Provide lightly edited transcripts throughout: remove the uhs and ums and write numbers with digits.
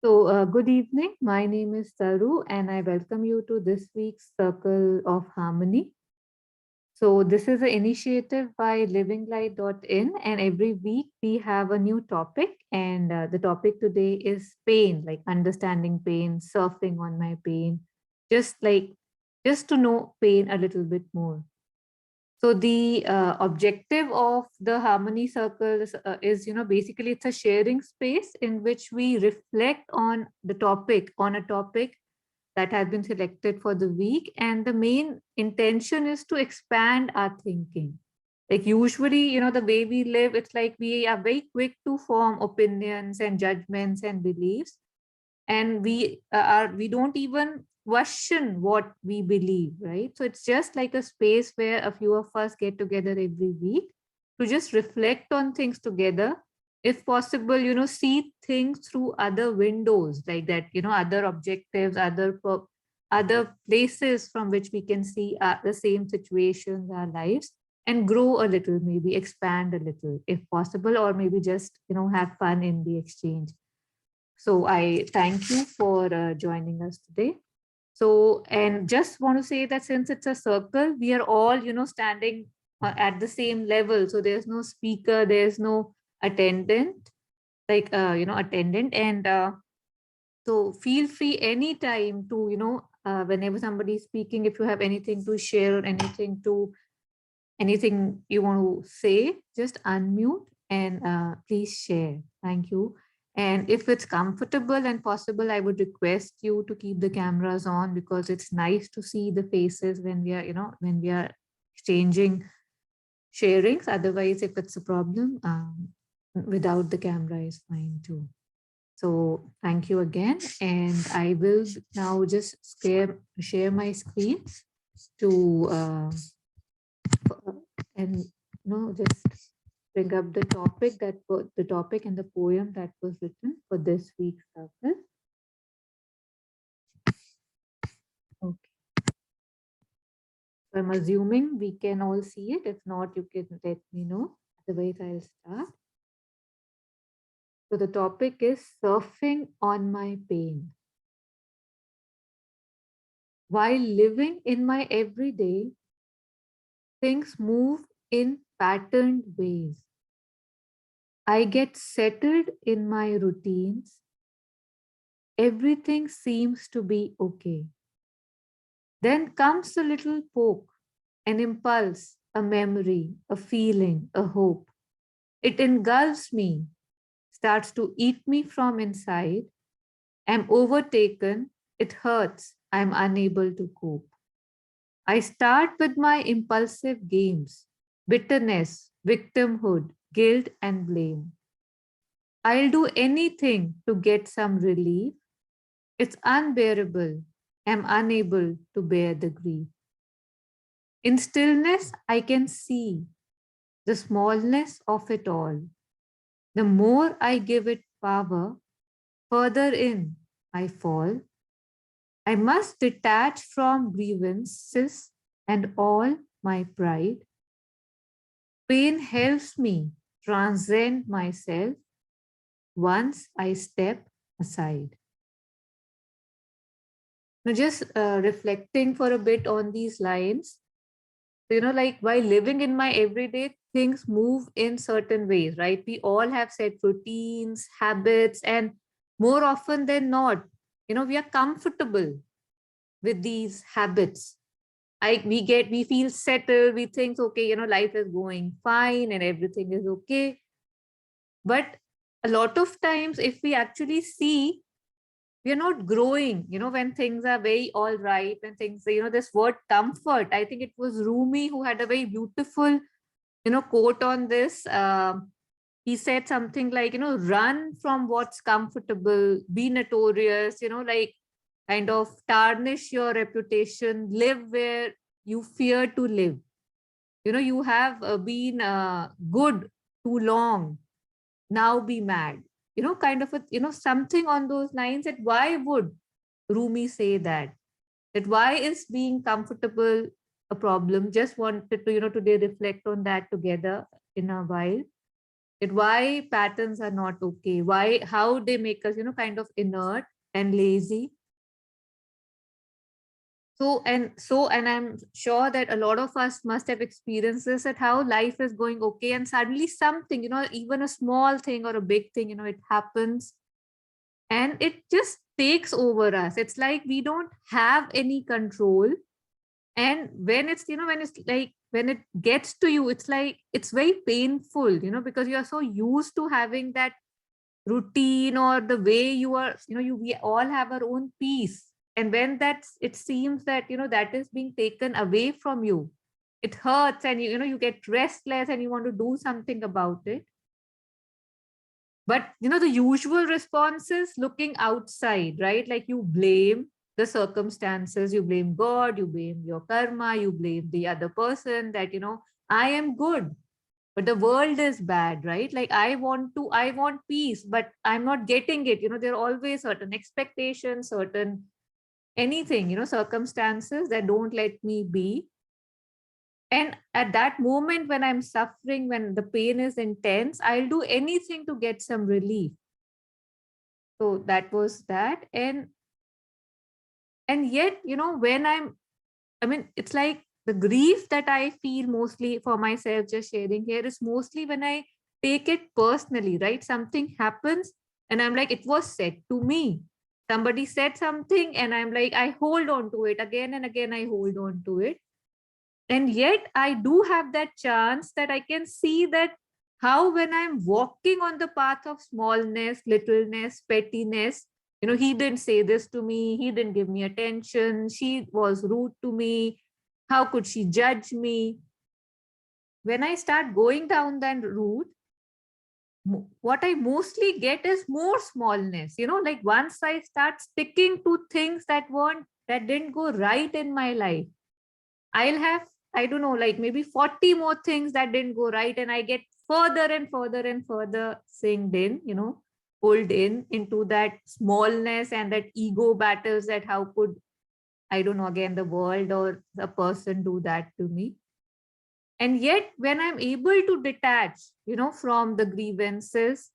Good evening. My name is Saru, and I welcome you to this week's Circle of Harmony. So, this is an initiative by livinglight.in, and every week we have a new topic. And the topic today is pain, like understanding pain, surfing on my pain, just like just to know pain a little bit more. So the objective of the Harmony Circle is, basically it's a sharing space in which we reflect on the topic, on a topic that has been selected for the week. And the main intention is to expand our thinking. Like usually, the way we live, it's like we are very quick to form opinions and judgments and beliefs, and we don't even question what we believe, right? So it's just like a space where a few of us get together every week to just reflect on things together, if possible, see things through other windows, like that, other objectives, other places from which we can see the same situations, our lives, and grow a little, maybe expand a little if possible, or maybe just have fun in the exchange. So I thank you for joining us today. So, and just want to say that since it's a circle, we are all, standing at the same level. So there's no speaker, there's no attendant, attendant. And so feel free anytime to, whenever somebody is speaking, if you have anything to share or anything you want to say, just unmute and please share. Thank you. And if it's comfortable and possible, I would request you to keep the cameras on, because it's nice to see the faces when we are, when we are exchanging sharings. Otherwise, if it's a problem, without the camera is fine too. So thank you again. And I will now just share my screen to and just bring up the topic the topic and the poem that was written for this week's circle. Okay. So I'm assuming we can all see it. If not, you can let me know. Otherwise, I'll start. So the topic is surfing on my pain. While living in my everyday, things move in patterned ways. I get settled in my routines. Everything seems to be okay. Then comes a little poke, an impulse, a memory, a feeling, a hope. It engulfs me, starts to eat me from inside. I'm overtaken, it hurts, I'm unable to cope. I start with my impulsive games, bitterness, victimhood, guilt, and blame. I'll do anything to get some relief. It's unbearable. I'm unable to bear the grief. In stillness, I can see the smallness of it all. The more I give it power, further in I fall. I must detach from grievances and all my pride. Pain helps me transcend myself once I step aside. Now, just reflecting for a bit on these lines, like while living in my everyday, things move in certain ways, right? We all have set routines, habits, and more often than not, we are comfortable with these habits. We feel settled, we think, okay, life is going fine and everything is okay. But a lot of times, if we actually see, we are not growing, when things are very all right, when things, this word comfort, I think it was Rumi who had a very beautiful, quote on this. He said something like, run from what's comfortable, be notorious, like kind of tarnish your reputation, live where you fear to live. You have been good too long, now be mad. Kind of something on those lines. That why would Rumi say that? That why is being comfortable a problem? Just wanted to, today reflect on that together in a while. why patterns are not okay, how they make us, kind of inert and lazy. And I'm sure that a lot of us must have experienced this, at how life is going okay and suddenly something, even a small thing or a big thing, it happens and it just takes over us. It's like we don't have any control. And when when it gets to you, it's like it's very painful, because you are so used to having that routine, or the way you are, we all have our own peace. And when it seems that, that is being taken away from you, it hurts, and you get restless and you want to do something about it. But the usual response is looking outside, right? Like you blame the circumstances, you blame God, you blame your karma, you blame the other person, that I am good but the world is bad, right? Like I want peace, but I'm not getting it. There are always certain expectations, certain anything, circumstances that don't let me be. And at that moment when I'm suffering, when the pain is intense, I'll do anything to get some relief. So that was that. And yet, when it's like the grief that I feel mostly for myself, just sharing here, is mostly when I take it personally, right? Something happens and I'm like, it was said to me. Somebody said something and I'm like, I hold on to it again and again, I hold on to it. And yet I do have that chance that I can see that how, when I'm walking on the path of smallness, littleness, pettiness, he didn't say this to me, he didn't give me attention, she was rude to me, how could she judge me? When I start going down that route, what I mostly get is more smallness. Like once I start sticking to things that didn't go right in my life, I'll have, I don't know, like maybe 40 more things that didn't go right. And I get further and further and further sinked in, pulled in into that smallness and that ego battles, that how could, I don't know, again, the world or the person do that to me. And yet, when I'm able to detach, from the grievances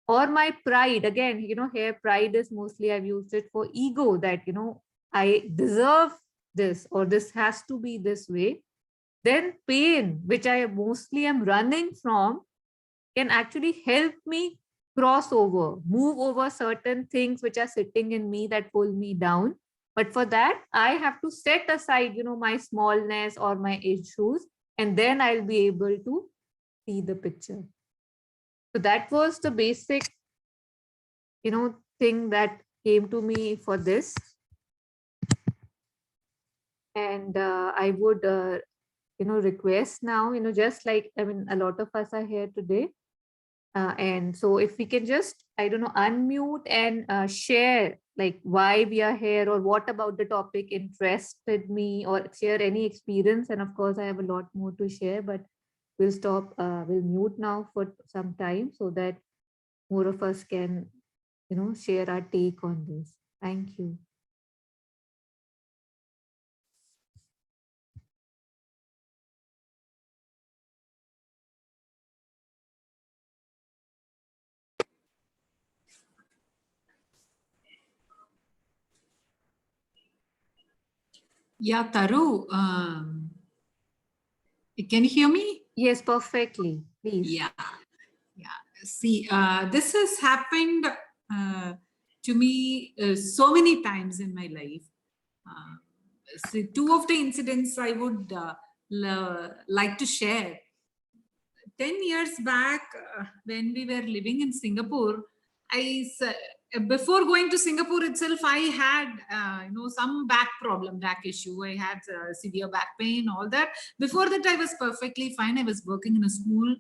or my pride, again, here pride is mostly, I've used it for ego, that, I deserve this or this has to be this way, then pain, which I mostly am running from, can actually help me cross over, move over certain things which are sitting in me that pull me down. But for that, I have to set aside, my smallness or my issues, and then I'll be able to see the picture. So that was the basic, thing that came to me for this. And I would, request now, just like, a lot of us are here today. And so if we can just, I don't know, unmute and share like why we are here, or what about the topic interested me, or share any experience. And of course, I have a lot more to share, but we'll mute now for some time so that more of us can, share our take on this. Thank you. Yeah, Taru, can you hear me? Yes, perfectly. Please. Yeah. See, this has happened to me so many times in my life. See, two of the incidents I would like to share. 10 years back, when we were living in Singapore, before going to Singapore itself, I had some back issue. I had severe back pain, all that. Before that, I was perfectly fine. I was working in a school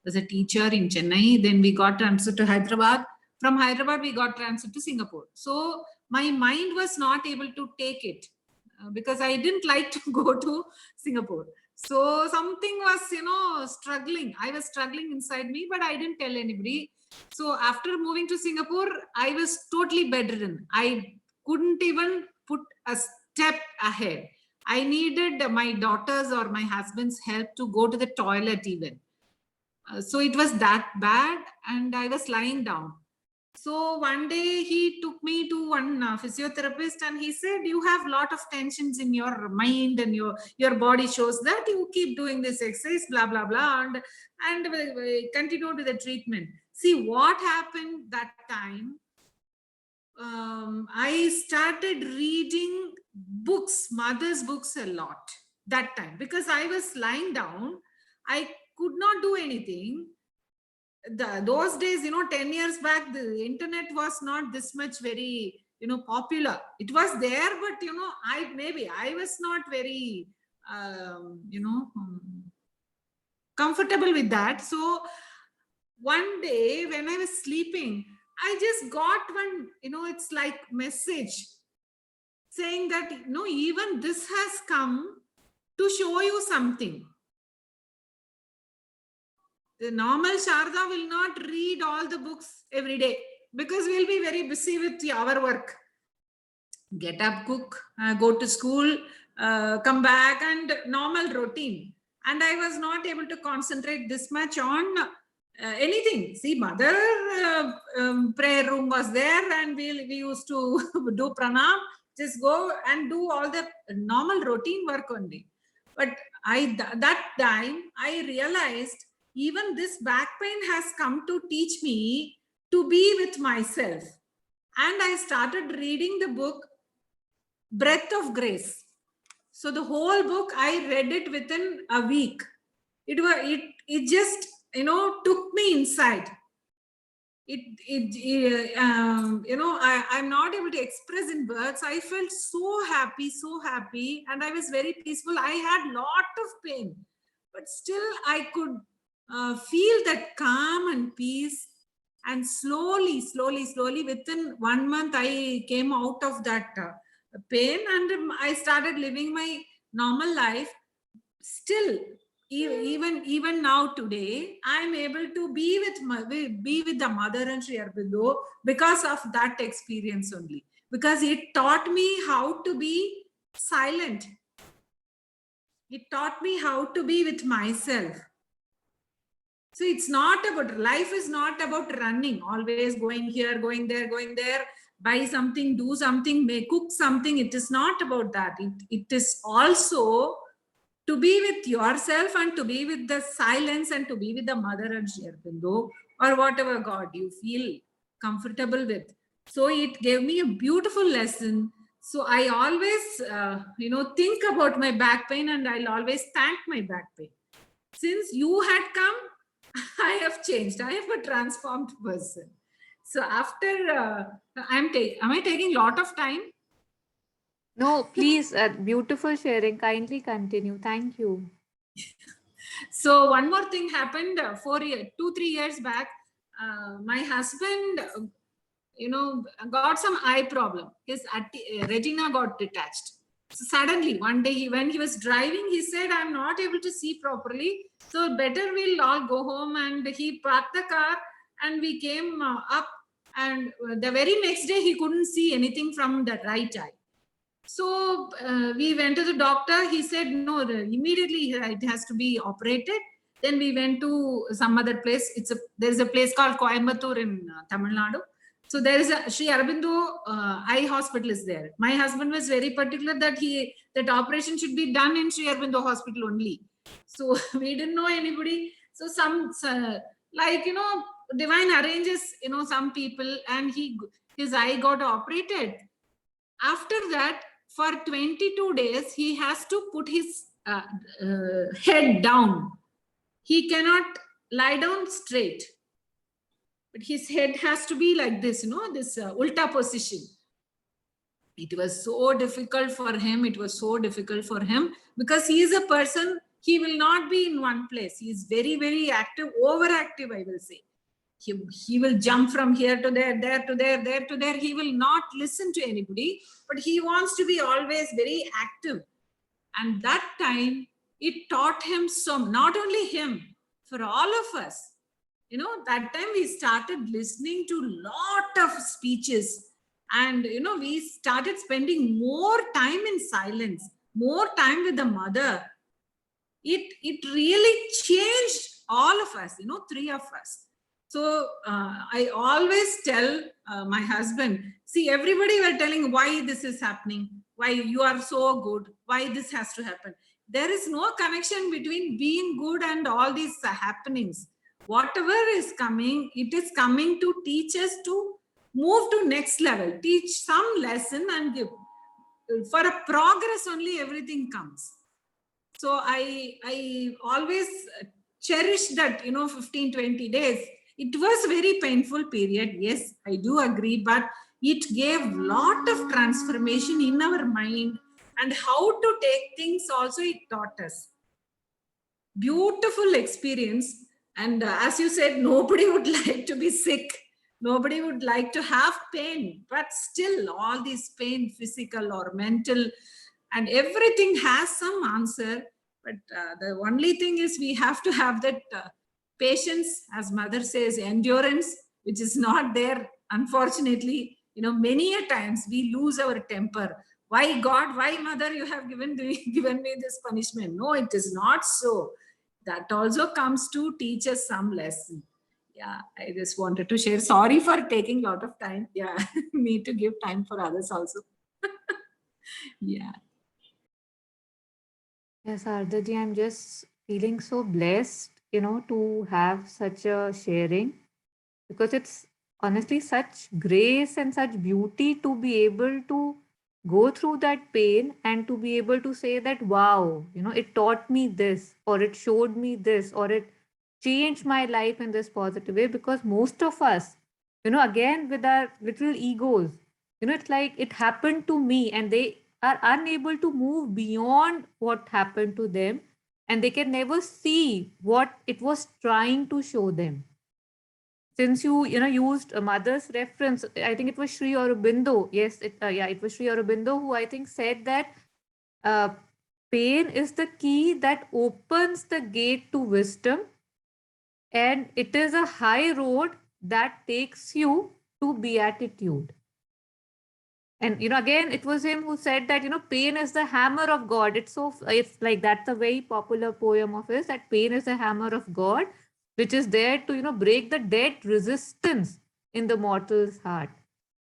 as a teacher in Chennai. Then we got transferred to Hyderabad. From Hyderabad, we got transferred to Singapore. So my mind was not able to take it because I didn't like to go to Singapore. So something was, struggling. I was struggling inside me, but I didn't tell anybody. So after moving to Singapore, I was totally bedridden. I couldn't even put a step ahead. I needed my daughter's or my husband's help to go to the toilet even. So it was that bad, and I was lying down. So one day he took me to one physiotherapist, and he said, you have a lot of tensions in your mind, and your body shows that. You keep doing this exercise, blah blah blah, and we continue with the treatment. See what happened that time. I started reading books, mother's books, a lot that time, because I was lying down. I could not do anything. Those days, 10 years back, the internet was not this much very, popular. It was there, but, I was not very, comfortable with that. So one day when I was sleeping, I just got one, it's like message saying that, even this has come to show you something. The normal Sharda will not read all the books every day, because we'll be very busy with our work. Get up, cook, go to school, come back, and normal routine. And I was not able to concentrate this much on anything. See, mother prayer room was there, and we used to do pranam, just go and do all the normal routine work only. But that time I realized, even this back pain has come to teach me to be with myself. And I started reading the book Breath of Grace. So the whole book, I read it within a week. It just, took me inside. I'm not able to express in words. I felt so happy, and I was very peaceful. I had lot of pain, but still I could feel that calm and peace. And slowly, within 1 month, I came out of that pain, and I started living my normal life. Still, even now today, I'm able to be with the mother and Sri Aurobindo because of that experience only. Because it taught me how to be silent. It taught me how to be with myself. So it's not about, life is not about running, always going here, going there, buy something, do something, cook something. It is not about that. It is also to be with yourself, and to be with the silence, and to be with the mother and Sri Aurobindo, or whatever God you feel comfortable with. So it gave me a beautiful lesson. So I always, think about my back pain, and I'll always thank my back pain. Since you had come, I have changed. I am a transformed person. So after, am I taking a lot of time? No, please, beautiful sharing. Kindly continue. Thank you. So one more thing happened 2-3 years back. My husband, got some eye problem. His retina got detached. So suddenly, one day, when he was driving, he said, I'm not able to see properly. So better we'll all go home. And he parked the car, and we came up. And the very next day, he couldn't see anything from the right eye. So we went to the doctor. He said, no, immediately it has to be operated. Then we went to some other place. There's a place called Coimbatore in Tamil Nadu. So there is a Sri Aurobindo Eye Hospital is there. My husband was very particular that operation should be done in Sri Aurobindo Hospital only. So we didn't know anybody. So divine arranges, some people, and his eye got operated. After that, for 22 days, he has to put his head down. He cannot lie down straight, but his head has to be like this, this ulta position. It was so difficult for him. Because he is a person, he will not be in one place. He is very, very active, overactive, I will say. He will jump from here to there, there to there, there to there. He will not listen to anybody, but he wants to be always very active. And that time, it taught him not only him, for all of us. That time we started listening to lot of speeches, and we started spending more time in silence, more time with the mother. It really changed all of us, three of us. So I always tell my husband, see, everybody were telling why this is happening, why you are so good, why this has to happen. There is no connection between being good and all these happenings. Whatever is coming, it is coming to teach us to move to next level, teach some lesson and give. For a progress only everything comes. So I always cherish that, 15-20 days. It was very painful period, yes, I do agree, but it gave lot of transformation in our mind, and how to take things also it taught us. Beautiful experience. And as you said, nobody would like to be sick, nobody would like to have pain, but still all this pain, physical or mental, and everything has some answer. But the only thing is we have to have that patience, as mother says, endurance, which is not there, unfortunately. Many a times we lose our temper. Why God, why mother, you have given me this punishment? No, it is not so. That also comes to teach us some lesson. Yeah, I just wanted to share. Sorry for taking a lot of time. Yeah, need to give time for others also. Yeah. Yes, Ardhaji, I'm just feeling so blessed, to have such a sharing, because it's honestly such grace and such beauty to be able to go through that pain and to be able to say that, wow, it taught me this, or it showed me this, or it changed my life in this positive way. Because most of us, again, with our little egos, it's like it happened to me, and they are unable to move beyond what happened to them, and they can never see what it was trying to show them. Since you used a mother's reference, I think it was Sri Aurobindo. Yes, it was Sri Aurobindo who I think said that uh, pain is the key that opens the gate to wisdom, and it is a high road that takes you to beatitude. And again, it was him who said that pain is the hammer of God. It's like, that's a very popular poem of his, that pain is the hammer of God, which is there to break the dead resistance in the mortal's heart.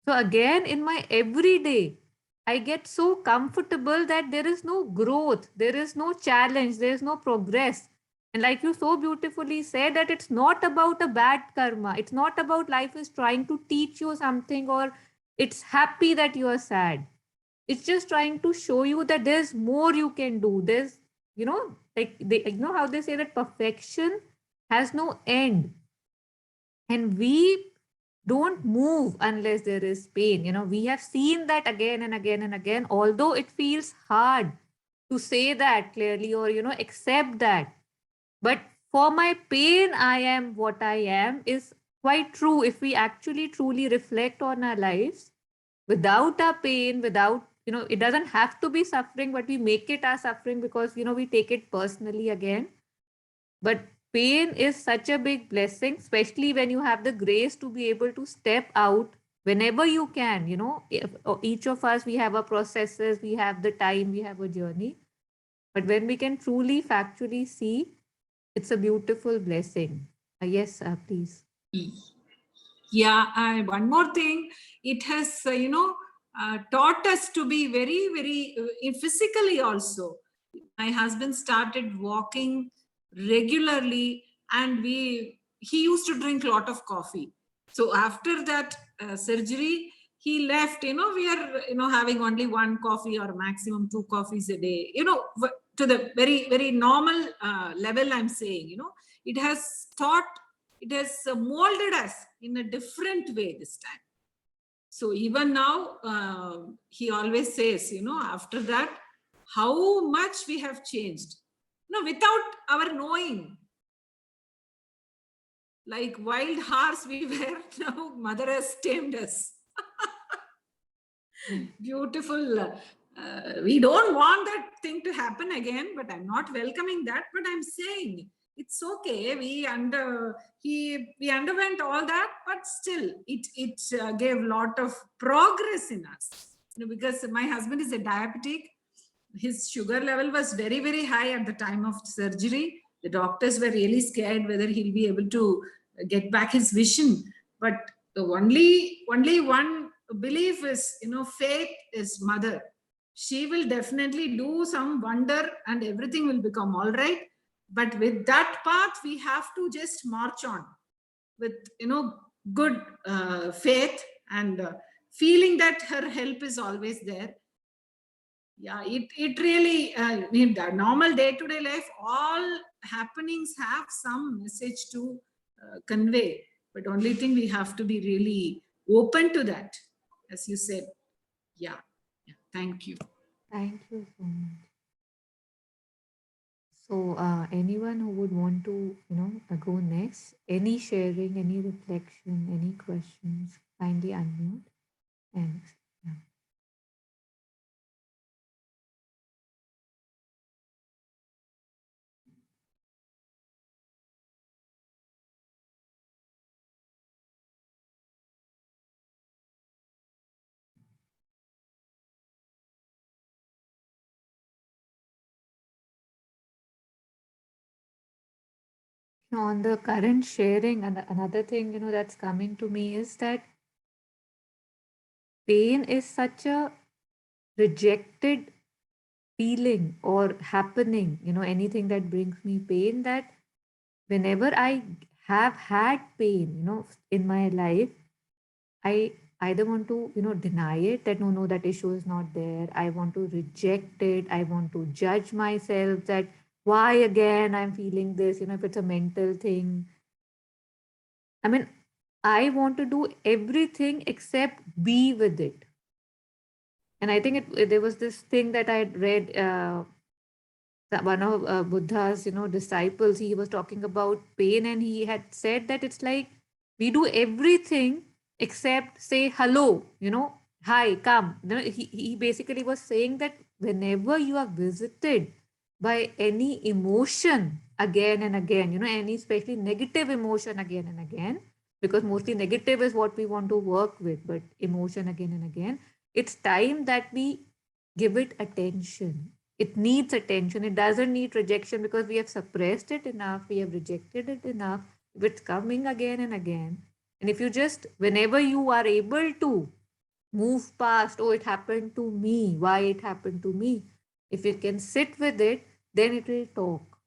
So again, in my everyday, I get so comfortable that there is no growth, there is no challenge, there is no progress. And like you so beautifully said, that it's not about a bad karma. It's not about life is trying to teach you something, or it's happy that you are sad. It's just trying to show you that there's more you can do. There's, like they, how they say that perfection has no end. And we don't move unless there is pain. We have seen that again and again and again, although it feels hard to say that clearly, or accept that. But for my pain, I am what I am is quite true. If we actually truly reflect on our lives, without our pain, without, it doesn't have to be suffering, but we make it our suffering because, we take it personally again. But pain is such a big blessing, especially when you have the grace to be able to step out whenever you can. Each of us, we have our processes, we have the time, we have a journey. But when we can truly, factually see, it's a beautiful blessing. Yes, please. Yeah, one more thing, it has, taught us to be very, very physically also. My husband started walking regularly, and he used to drink a lot of coffee. So after that surgery, he left, we are, having only one coffee or maximum two coffees a day, to the very, very normal level, I'm saying, it has taught, it has molded us in a different way this time. So even now, he always says, after that, how much we have changed, without our knowing. Like wild horse we were, now mother has tamed us. Beautiful. We don't want that thing to happen again, but I'm not welcoming that, but I'm saying it's okay. We underwent all that, but still it gave a lot of progress in us. Because my husband is a diabetic. His sugar level was very, very high at the time of surgery. The doctors were really scared whether he'll be able to get back his vision. But the only one belief is, faith is mother. She will definitely do some wonder and everything will become all right. But with that path, we have to just march on with, good faith and feeling that her help is always there. Yeah, it really, in the normal day-to-day life, all happenings have some message to convey. But only thing, we have to be really open to that, as you said. Yeah. Thank you. Thank you so much. So, anyone who would want to, go next, any sharing, any reflection, any questions, kindly unmute. And yeah. On the current sharing, and another thing, that's coming to me is that pain is such a rejected feeling or happening, anything that brings me pain, that whenever I have had pain, in my life, I either want to, deny it, that no, that issue is not there. I want to reject it. I want to judge myself that why again I'm feeling this, if it's a mental thing. I mean, I want to do everything except be with it. And I think there was this thing that I had read, that one of Buddha's, disciples, he was talking about pain, and he had said that it's like we do everything except say hello, hi, come. He basically was saying that whenever you are visited by any emotion again and again, any especially negative emotion again and again, because mostly negative is what we want to work with, but emotion again and again, it's time that we give it attention. It needs attention. It doesn't need rejection because we have suppressed it enough. We have rejected it enough. If it's coming again and again, and if you just, whenever you are able to move past, oh, it happened to me, why it happened to me, if you can sit with it, then it will talk.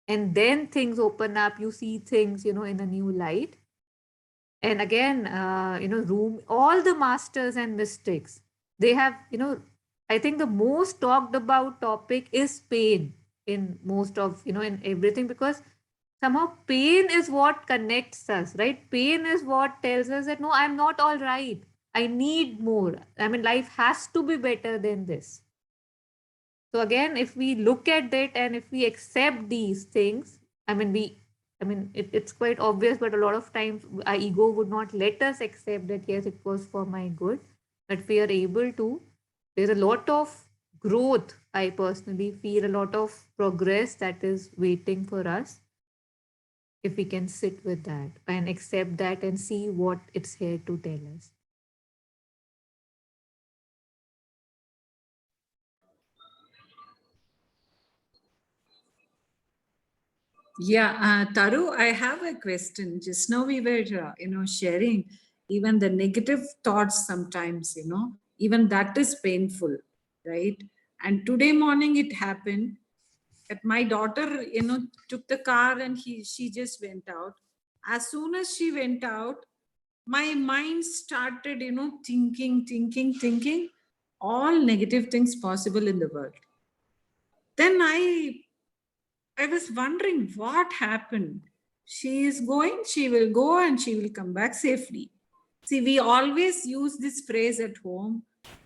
And then things open up. You see things, in a new light. And again, room, all the masters and mystics, they have, I think the most talked about topic is pain in most of, in everything, because somehow pain is what connects us, right? Pain is what tells us that no, I'm not all right. I need more. I mean, life has to be better than this. So again, if we look at it and if we accept these things, I mean, it's quite obvious, but a lot of times our ego would not let us accept that, yes, it was for my good. But we are able to. There's a lot of growth, I personally feel, a lot of progress that is waiting for us if we can sit with that and accept that and see what it's here to tell us. Yeah, Taru, I have a question. Just now we were, sharing even the negative thoughts sometimes, even that is painful, right? And today morning it happened that my daughter, took the car and she just went out. As soon as she went out, my mind started, thinking all negative things possible in the world. Then I was wondering what happened. She is going, she will go, and she will come back safely. See, we always use this phrase at home,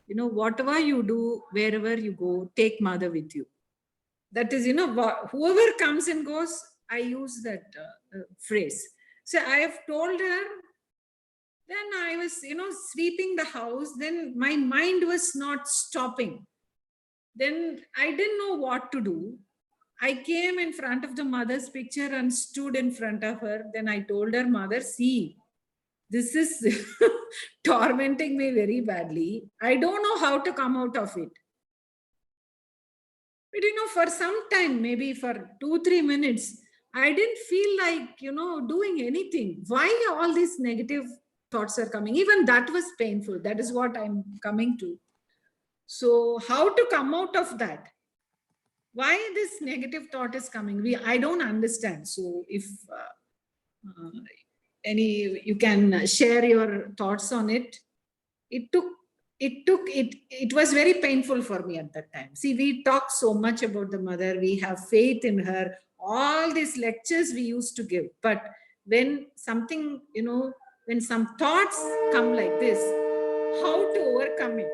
whatever you do, wherever you go, take mother with you. That is, whoever comes and goes, I use that phrase. So I have told her, then I was, sweeping the house, then my mind was not stopping. Then I didn't know what to do. I came in front of the mother's picture and stood in front of her. Then I told her, Mother, see, this is tormenting me very badly. I don't know how to come out of it. But for some time, maybe for 2-3 minutes, I didn't feel like, doing anything. Why all these negative thoughts are coming? Even that was painful. That is what I'm coming to. So how to come out of that? Why this negative thought is coming? I don't understand. So if you can share your thoughts on it. It was very painful for me at that time. See, we talk so much about the mother, we have faith in her, all these lectures we used to give, but when something, when some thoughts come like this, how to overcome it?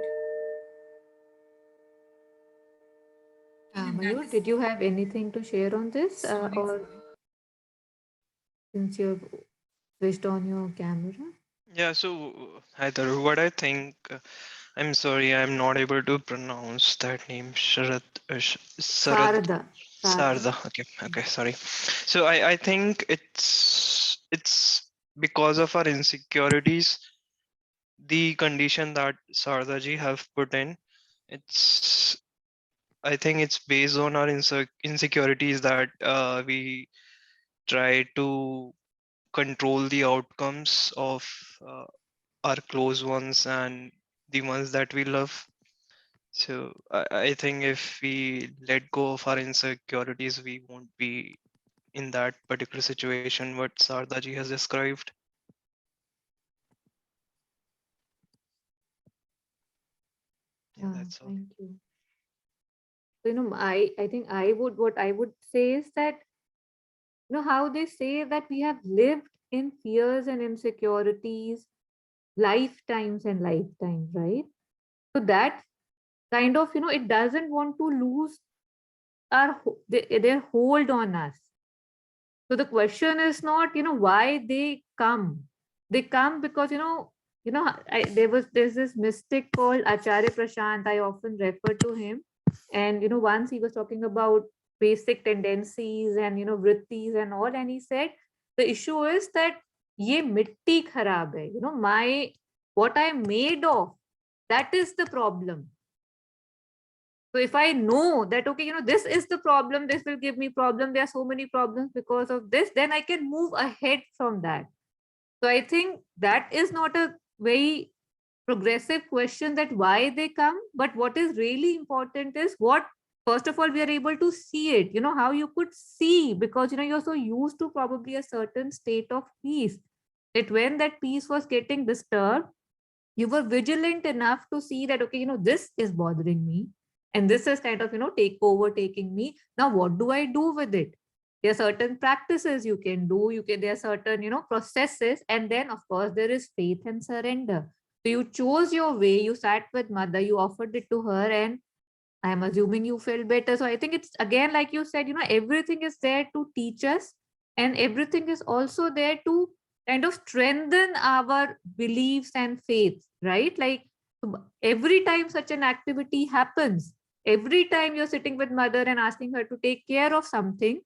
Mayur, did you have anything to share on this, Sorry. or since you've switched on your camera? Yeah, so Heather, what I think, I'm sorry, I'm not able to pronounce that name. Sarad, Sarada. Sarda. Okay, sorry. So I think it's because of our insecurities, the condition that Sardaji have put in. It's I think it's based on our insecurities that we try to control the outcomes of our close ones and the ones that we love. So I think if we let go of our insecurities, we won't be in that particular situation what Sardaji has described. Yeah, that's all. Thank you. So, I think what I would say is that, how they say that we have lived in fears and insecurities lifetimes and lifetimes, right? So that kind of, it doesn't want to lose their hold on us. So the question is not, why they come. They come because, there's this mystic called Acharya Prashant. I often refer to him. And, once he was talking about basic tendencies and, vrittis and all. And he said, the issue is that ye mitti kharab hai. What I'm made of, that is the problem. So if I know that, okay, this is the problem, this will give me problem, there are so many problems because of this, then I can move ahead from that. So I think that is not a very progressive question, that why they come, but what is really important is what, first of all, we are able to see it, how you could see, because, you're so used to probably a certain state of peace, that when that peace was getting disturbed, you were vigilant enough to see that, okay, this is bothering me, and this is kind of, overtaking me. Now what do I do with it? There are certain practices you can do, there are certain, processes, and then of course there is faith and surrender. So you chose your way, you sat with mother, you offered it to her, and I'm assuming you felt better. So I think it's again, like you said, everything is there to teach us, and everything is also there to kind of strengthen our beliefs and faith, right? Like every time such an activity happens, every time you're sitting with mother and asking her to take care of something,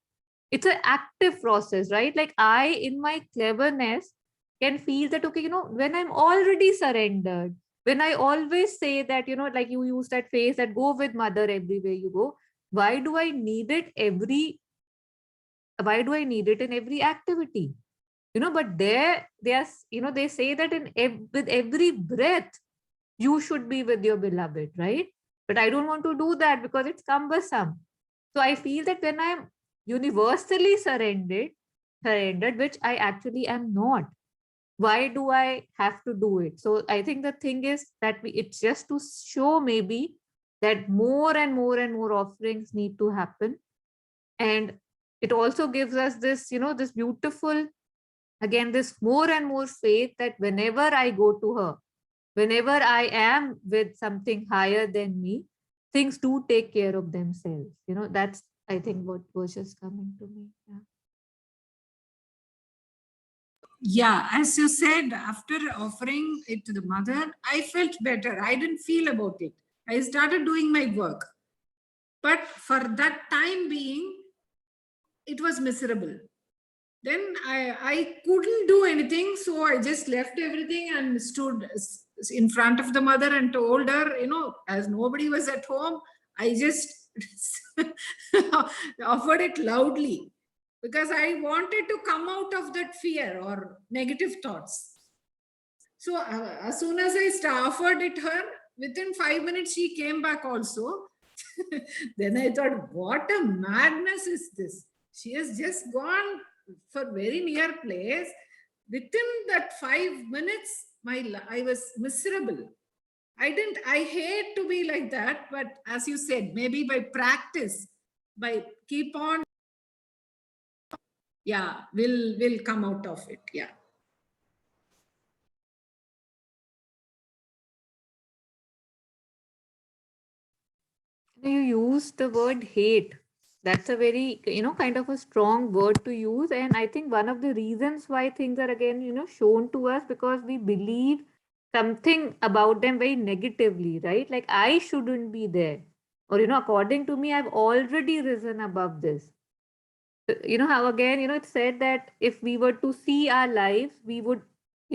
it's an active process, right? Like I, in my cleverness, can feel that, okay, when I'm already surrendered, when I always say that, like you use that phrase that go with mother everywhere you go, why do I need it in every activity? But they say that with every breath, you should be with your beloved, right? But I don't want to do that because it's cumbersome. So I feel that when I'm universally surrendered, which I actually am not, why do I have to do it? So I think the thing is that it's just to show maybe that more and more and more offerings need to happen. And it also gives us this, this beautiful, again, this more and more faith that whenever I go to her, whenever I am with something higher than me, things do take care of themselves. That's, I think, what was just coming to me. Yeah. Yeah, as you said, after offering it to the mother, I felt better. I didn't feel about it. I started doing my work. But for that time being, it was miserable. Then I couldn't do anything. So I just left everything and stood in front of the mother and told her, as nobody was at home, I just offered it loudly. because I wanted to come out of that fear or negative thoughts. So as soon as I offered it her, within 5 minutes she came back also. Then I thought, what a madness is this? She has just gone for very near place. Within that 5 minutes, I was miserable. I hate to be like that, but as you said, maybe by practice, by keep on, yeah, we'll come out of it. Yeah. You use the word hate. That's a very, kind of a strong word to use. And I think one of the reasons why things are again, shown to us because we believe something about them very negatively, right? Like, I shouldn't be there. Or, according to me, I've already risen above this. You know how again, it's said that if we were to see our lives, we would,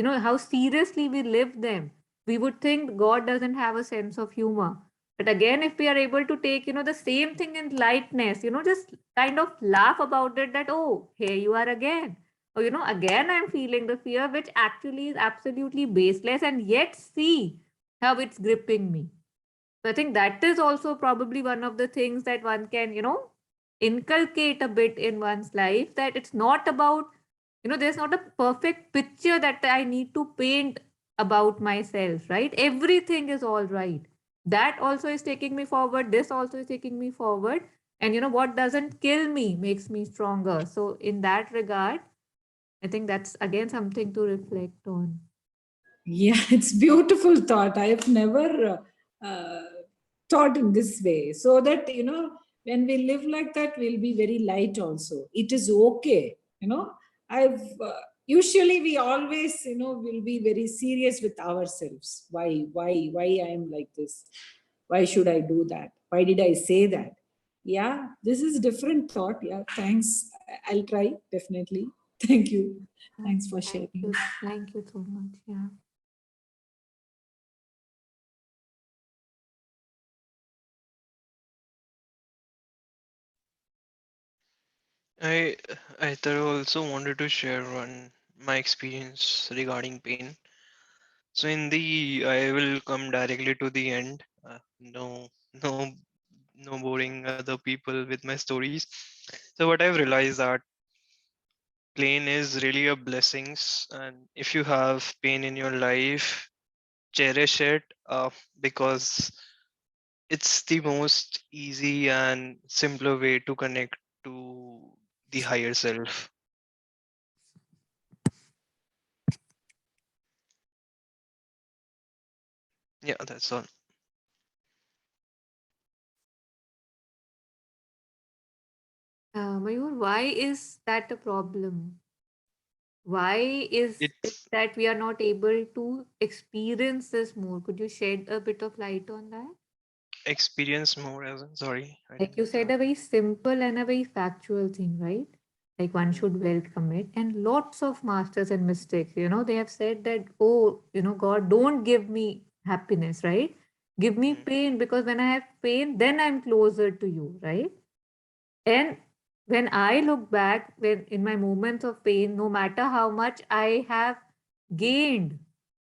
how seriously we live them. We would think God doesn't have a sense of humor. But again, if we are able to take, the same thing in lightness, just kind of laugh about it that, oh, here you are again. Or, again, I'm feeling the fear, which actually is absolutely baseless, and yet see how it's gripping me. So I think that is also probably one of the things that one can, inculcate a bit in one's life, that it's not about, there's not a perfect picture that I need to paint about myself, right? Everything is all right. That also is taking me forward. This also is taking me forward. And what doesn't kill me makes me stronger. So in that regard, I think that's again something to reflect on. Yeah, it's beautiful thought. I have never thought in this way. So that, when we live like that, we'll be very light also. It is okay. I've usually we always, will be very serious with ourselves. Why I am like this? Why should I do that? Why did I say that? Yeah, this is different thought. Yeah, thanks. I'll try definitely. Thank you. Thanks for Thank sharing. you. Thank you so much. Yeah. I I also wanted to share my experience regarding pain. So I will come directly to the end. No, no boring other people with my stories. So what I've realized that pain is really a blessings, and if you have pain in your life, cherish it, because it's the most easy and simpler way to connect to the higher self. Yeah, that's all. Mayur, why is that a problem? Why is it It's that we are not able to experience this more? Could you shed a bit of light on that? experience more as in, sorry, I Like didn't you get said, that. a very simple and a very factual thing, right? Like one Mm, should welcome it. And lots of masters and mystics, they have said that, oh, God, don't give me happiness, right? Give me mm, pain, because when I have pain, then I'm closer to you, right? And when I look back, when in my moments of pain, no matter how much I have gained,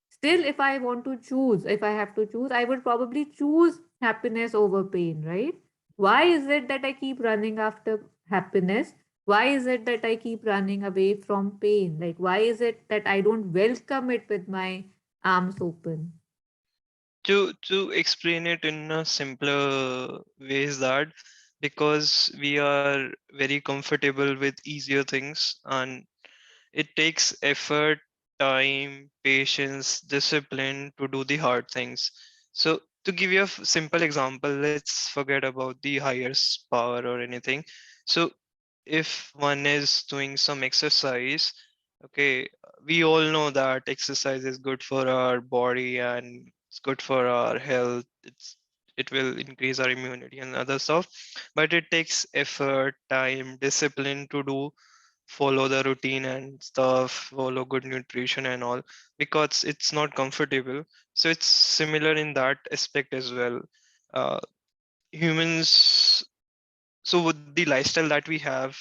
still, if I want to choose, if I have to choose, I would probably choose happiness over pain, right? Why is it that I keep running after happiness? Why is it that I keep running away from pain? Like, why is it that I don't welcome it with my arms open? to explain it in a simpler way is that because we are very comfortable with easier things, and it takes effort, time, patience, discipline to do the hard things. So to give you a simple example, let's forget about the highest power or anything. So if one is doing some exercise, okay, we all know that exercise is good for our body and it's good for our health. It will increase our immunity and other stuff, but it takes effort, time, discipline to do, follow the routine and stuff, follow good nutrition and all, because it's not comfortable. So it's similar in that aspect as well. uh, Humans so with the lifestyle that we have,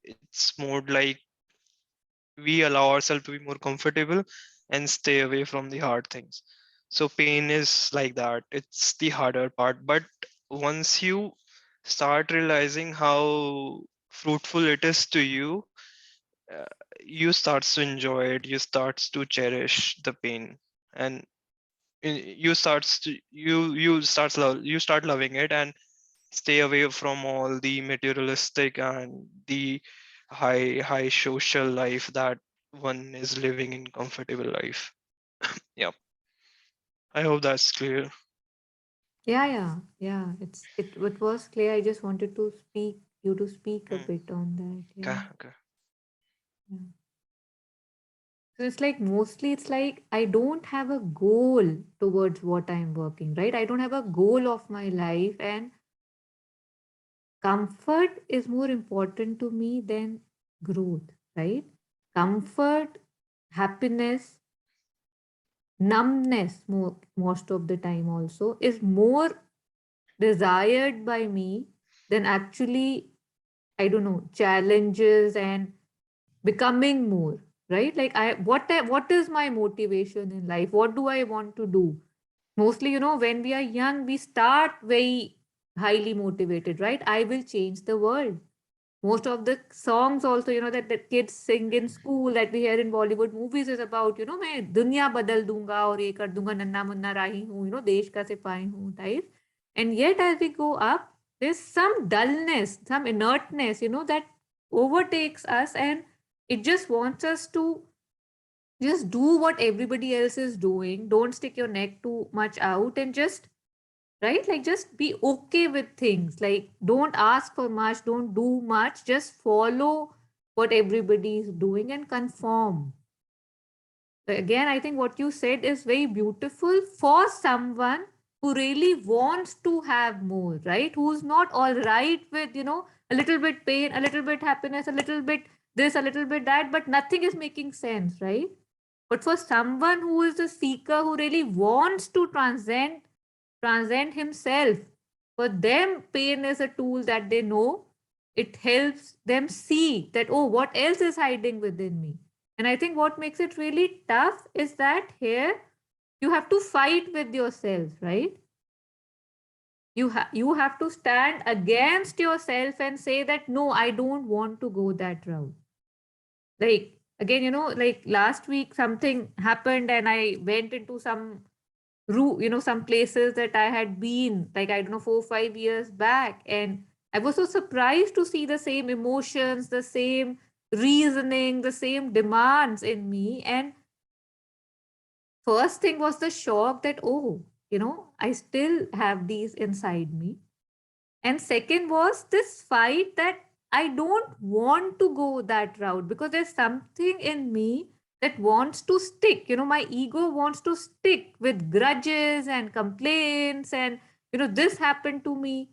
it's more like we allow ourselves to be more comfortable and stay away from the hard things. So pain is like that. It's the harder part. But once you start realizing how fruitful it is to you, uh, you starts to enjoy it. You starts to cherish the pain, and you start loving it and stay away from all the materialistic and the high social life that one is living in comfortable life. Yeah, I hope that's clear. Yeah. It was clear. I just wanted to speak you to speak a Hmm. bit on that. Okay, Yeah. okay. Yeah. So it's like mostly it's like I don't have a goal towards what I'm working, right? I don't have a goal of my life, and comfort is more important to me than growth, right? Comfort, happiness, numbness most of the time also is more desired by me than actually, I don't know, challenges and becoming more, right? Like what is my motivation in life? What do I want to do? Mostly, when we are young, we start very highly motivated, right? I will change the world. Most of the songs also, that kids sing in school that we hear in Bollywood movies is about, मैं दुनिया बदल दूंगा और ये कर दूंगा नन्ना मुन्ना राही हूँ, देश का सिपाही हूँ type. And yet as we go up, there's some dullness, some inertness, that overtakes us, and it just wants us to just do what everybody else is doing. Don't stick your neck too much out, and just, right, like just be okay with things. Like don't ask for much, don't do much, just follow what everybody is doing and conform. Again, I think what you said is very beautiful for someone who really wants to have more, right? Who's not all right with, a little bit pain, a little bit happiness, a little bit this, a little bit that, but nothing is making sense, right? But for someone who is a seeker, who really wants to transcend himself, for them pain is a tool that they know. It helps them see that, oh, what else is hiding within me. And I think what makes it really tough is that here you have to fight with yourself, right? You have to stand against yourself and say that no, I don't want to go that route. Like again, like last week something happened and I went into some some places that I had been, like, I don't know, 4 or 5 years back. And I was so surprised to see the same emotions, the same reasoning, the same demands in me. And first thing was the shock that, oh, I still have these inside me. And second was this fight that I don't want to go that route because there's something in me that wants to stick. My ego wants to stick with grudges and complaints and, this happened to me.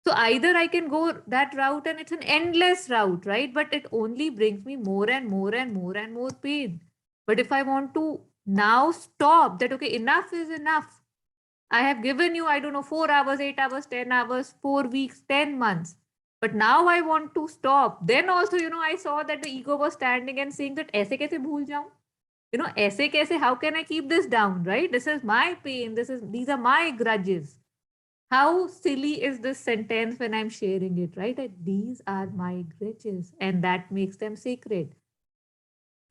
So either I can go that route and it's an endless route, right? But it only brings me more and more and more and more pain. But if I want to now stop that, okay, enough is enough. I have given you, I don't know, 4 hours, 8 hours, 10 hours, 4 weeks, 10 months. But now I want to stop. Then also, I saw that the ego was standing and saying that ऐसे कैसे भूल जाऊं? ऐसे कैसे, how can I keep this down, right? This is my pain. These are my grudges. How silly is this sentence when I'm sharing it, right? That these are my grudges and that makes them sacred.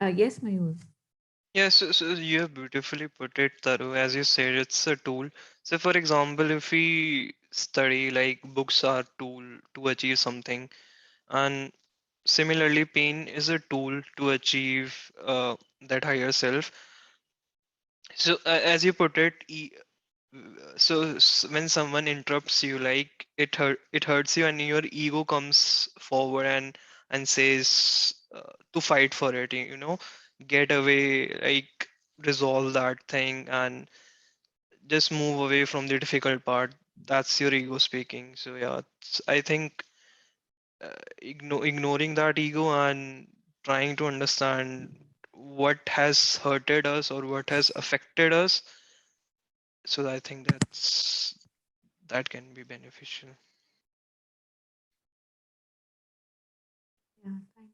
Yes, Mayur. Yeah, so you have beautifully put it, Taru. As you said, it's a tool. So, for example, if we study like books are tool to achieve something, and similarly, pain is a tool to achieve that higher self. So, as you put it, when someone interrupts you, like it hurts you, and your ego comes forward and says to fight for it. Get away, like resolve that thing, and just move away from the difficult part. That's your ego speaking. So yeah, I think ignoring that ego and trying to understand what has hurted us or what has affected us. So I think that can be beneficial. Yeah, thank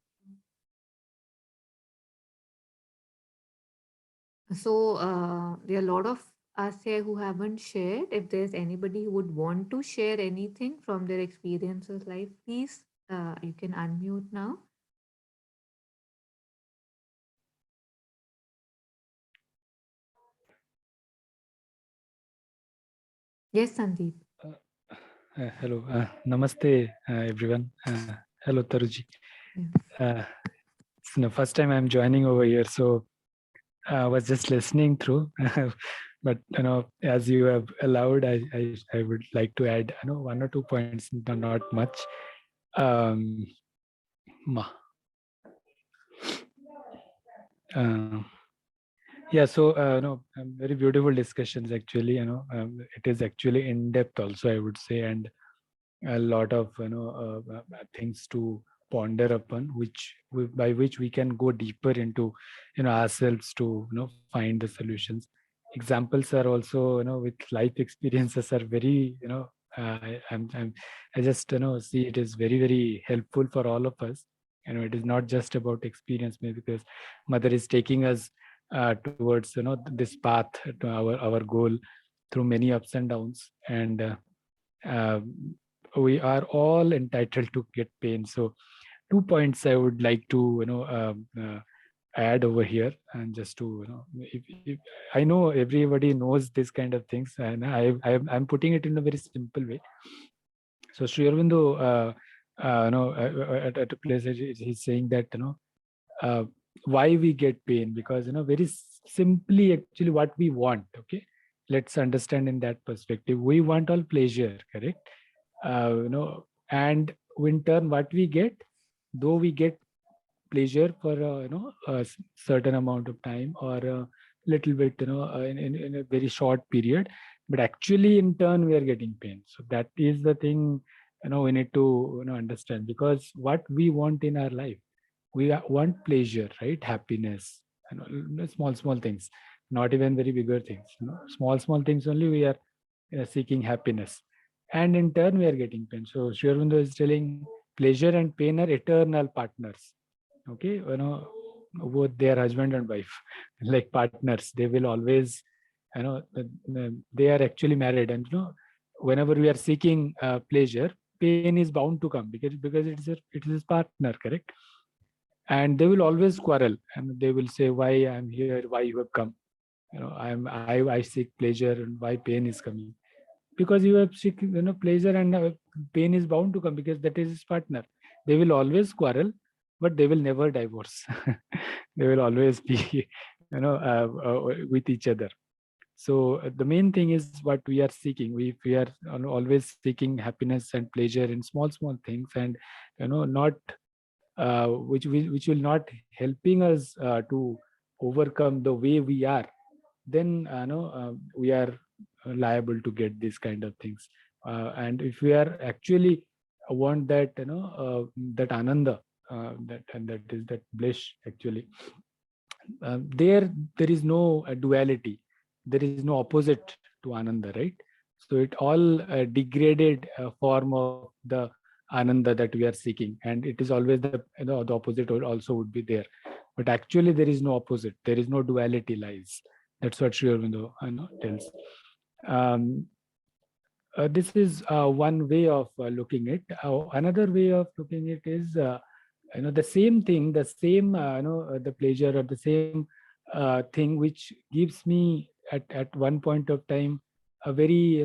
you. So there are a lot of us here who haven't shared. If there's anybody who would want to share anything from their experiences life, please you can unmute now. Yes, Sandeep. Uh, Hello, namaste, everyone. Hello, Taruji. Yeah. It's the first time I'm joining over here, so I was just listening through. But as you have allowed, I would like to add, one or 2 points, not much. Um, ma- uh, yeah, so very beautiful discussions actually. It is actually in depth also, I would say, and a lot of things to ponder upon, by which we can go deeper into ourselves to find the solutions. Examples are also with life experiences are very I just see it is very, very helpful for all of us. It is not just about experience, maybe because mother is taking us towards this path to our goal through many ups and downs, and uh, we are all entitled to get pain. So 2 points I would like to add over here, and just to if I know everybody knows this kind of things, and I'm putting it in a very simple way. So Sri Aurobindo at a place he's saying that uh, why we get pain, because very simply actually what we want. Okay, let's understand in that perspective. We want all pleasure, correct? And in turn what we get, though we get pleasure for certain amount of time, or a little bit in a very short period, but actually in turn we are getting pain. So that is the thing we need to understand, because what we want in our life, we want pleasure, right? Happiness, small things, not even very bigger things, small things only we are seeking happiness, and in turn we are getting pain. So Sri Aurobindo is telling pleasure and pain are eternal partners. Okay, both they are husband and wife, like partners. They will always they are actually married, and whenever we are seeking pleasure, pain is bound to come, because it is his partner, correct? And they will always quarrel, and they will say, why I'm here, why you have come, I seek pleasure, and why pain is coming? Because you have seek pleasure, and pain is bound to come, because that is his partner. They will always quarrel, but they will never divorce. They will always be with each other. So the main thing is what we are seeking. We are always seeking happiness and pleasure in small things, and not which will not helping us to overcome the way we are. Then we are liable to get these kind of things. And if we are actually want that that ananda, that is that bliss actually, there is no duality, there is no opposite to ananda, right? So it all degraded form of the ananda that we are seeking, and it is always the opposite also would be there. But actually there is no opposite, there is no duality lies. That's what Sri Aurobindo tells. um, this is one way of looking at. Another way of looking at is the same thing, the same the pleasure, or the same thing which gives me at one point of time a very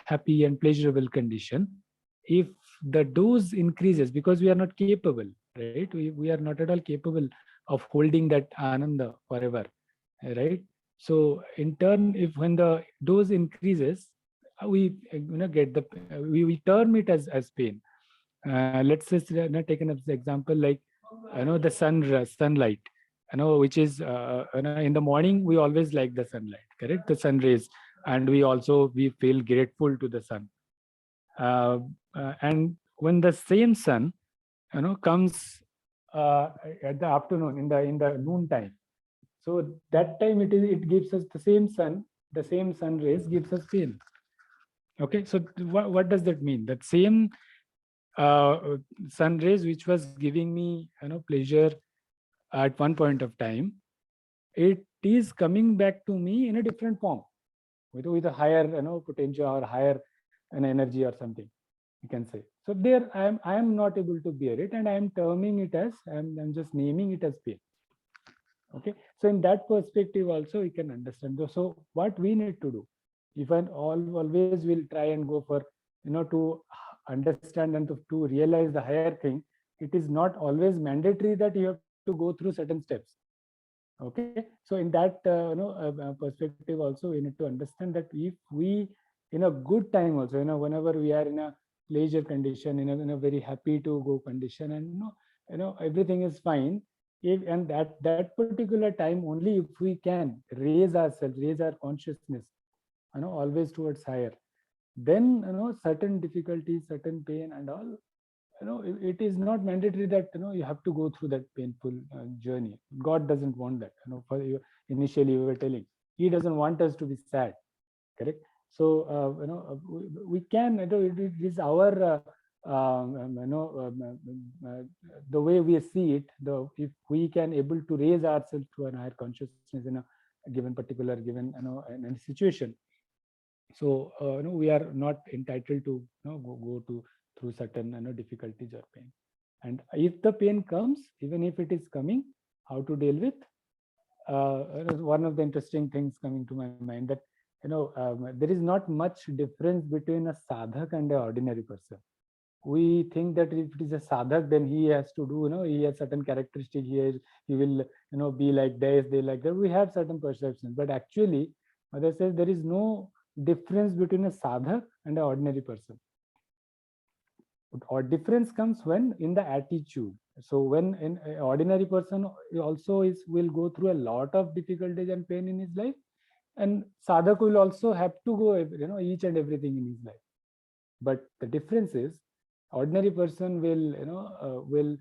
happy and pleasurable condition. If the dose increases, because we are not capable, right? We are not at all capable of holding that ananda forever, right? So in turn, if when the dose increases, we get the we term it as pain. Let's just take an example, like the sunlight, which is in the morning we always like the sunlight, correct? The sun rays, and we feel grateful to the sun. And when the same sun comes at the afternoon, in the noon time, so that time it gives us the same sun rays gives us pain. Okay, so what does that mean? That same sun rays which was giving me pleasure at one point of time, it is coming back to me in a different form with a higher potential or higher an energy or something, you can say. So there I am not able to bear it, and I am terming it as I'm just naming it as pain. Okay, so in that perspective also we can understand. So what we need to do, if I always will try and go for to understand and to realize the higher thing, it is not always mandatory that you have to go through certain steps. Okay, so in that perspective also we need to understand that if we in a good time also, whenever we are in a pleasure condition, in a very happy to go condition, and everything is fine, if and that particular time only, if we can raise ourselves, raise our consciousness always towards higher, then certain difficulties, certain pain and all, it is not mandatory that you have to go through that painful journey. God doesn't want that. For you, initially you were telling, he doesn't want us to be sad, correct? So we can, it is our the way we see it, if we can able to raise ourselves to a higher consciousness in a given particular given in a situation. So we are not entitled to go to through certain difficulties or pain. And if the pain comes, even if it is coming, how to deal with, one of the interesting things coming to my mind, that there is not much difference between a sadhak and an ordinary person. We think that if it is a sadhak, then he has to do, he has certain characteristic, he will be like this, they like that. We have certain perceptions, but actually mother says there is no difference between a sadhak and an ordinary person. Or difference comes when in the attitude. So when an ordinary person also will go through a lot of difficulties and pain in his life, and sadhak will also have to go each and everything in his life. But the difference is, ordinary person will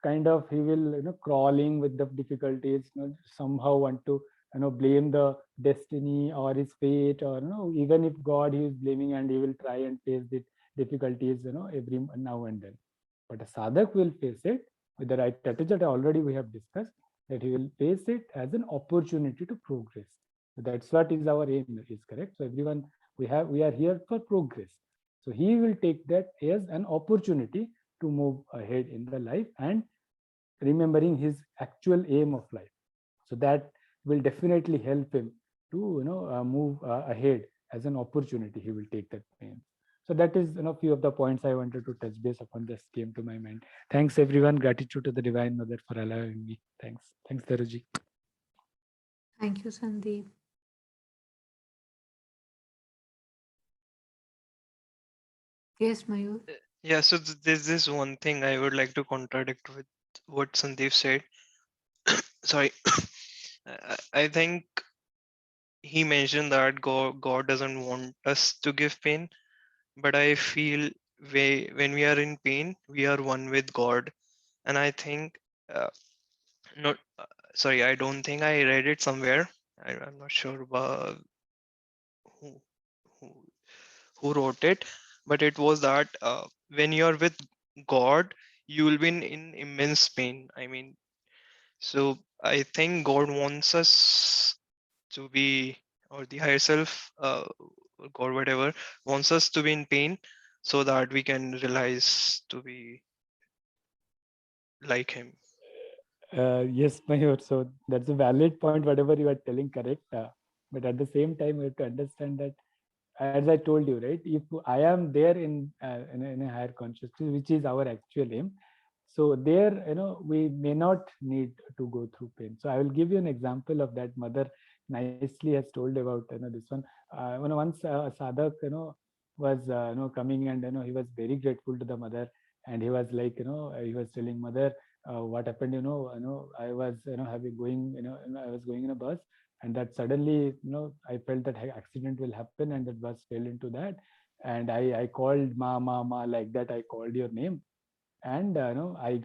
kind of, he will crawling with the difficulties, somehow want to blame the destiny or his fate, or even if God he is blaming, and he will try and face the difficulties every now and then. But a sadhak will face it with the right attitude, that already we have discussed, that he will face it as an opportunity to progress. That's what is our aim, is correct. So everyone, we are here for progress. So he will take that as an opportunity to move ahead in the life, and remembering his actual aim of life. So that will definitely help him to move ahead. As an opportunity, he will take that pain. So that is few of the points I wanted to touch base upon, just came to my mind. Thanks everyone. Gratitude to the Divine Mother for allowing me. Thanks Daruji. Thank you, Sandeep. Yes, Mayur. Yeah, so there's this one thing I would like to contradict with what Sandeep said. Sorry. I think he mentioned that God doesn't want us to give pain, but I feel when we are in pain, we are one with God. And I think, not, sorry, I don't think I read it somewhere. I'm not sure about who, who, who wrote it, but it was that when you're with God, you will be in immense pain. I mean, so I think God wants us to be, or the higher self, or God, whatever, wants us to be in pain so that we can realize to be like Him. Yes, Mayur. So that's a valid point, whatever you are telling, correct. But at the same time, we have to understand that, as I told you, right, if I am there in a higher consciousness, which is our actual aim, so there, we may not need to go through pain. So I will give you an example of that. Mother nicely has told about this one. Once a sadhak, was coming, and he was very grateful to the mother, and he was like, he was telling mother, what happened, I was having going, I was going in a bus, and that suddenly I felt that accident will happen, and that bus fell into that, and I called ma, like that, I called your name, and I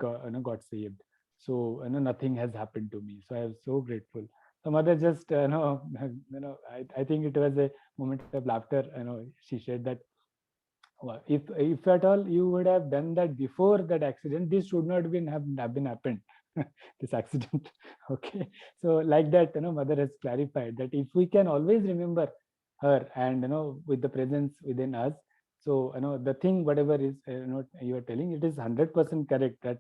got saved. So nothing has happened to me, so I am so grateful. The mother just I think it was a moment of laughter. She said that If at all you would have done that before that accident, this should not have been happened. This accident. Okay. So like that, mother has clarified that if we can always remember her and with the presence within us, so the thing whatever is you are telling, it is 100% correct that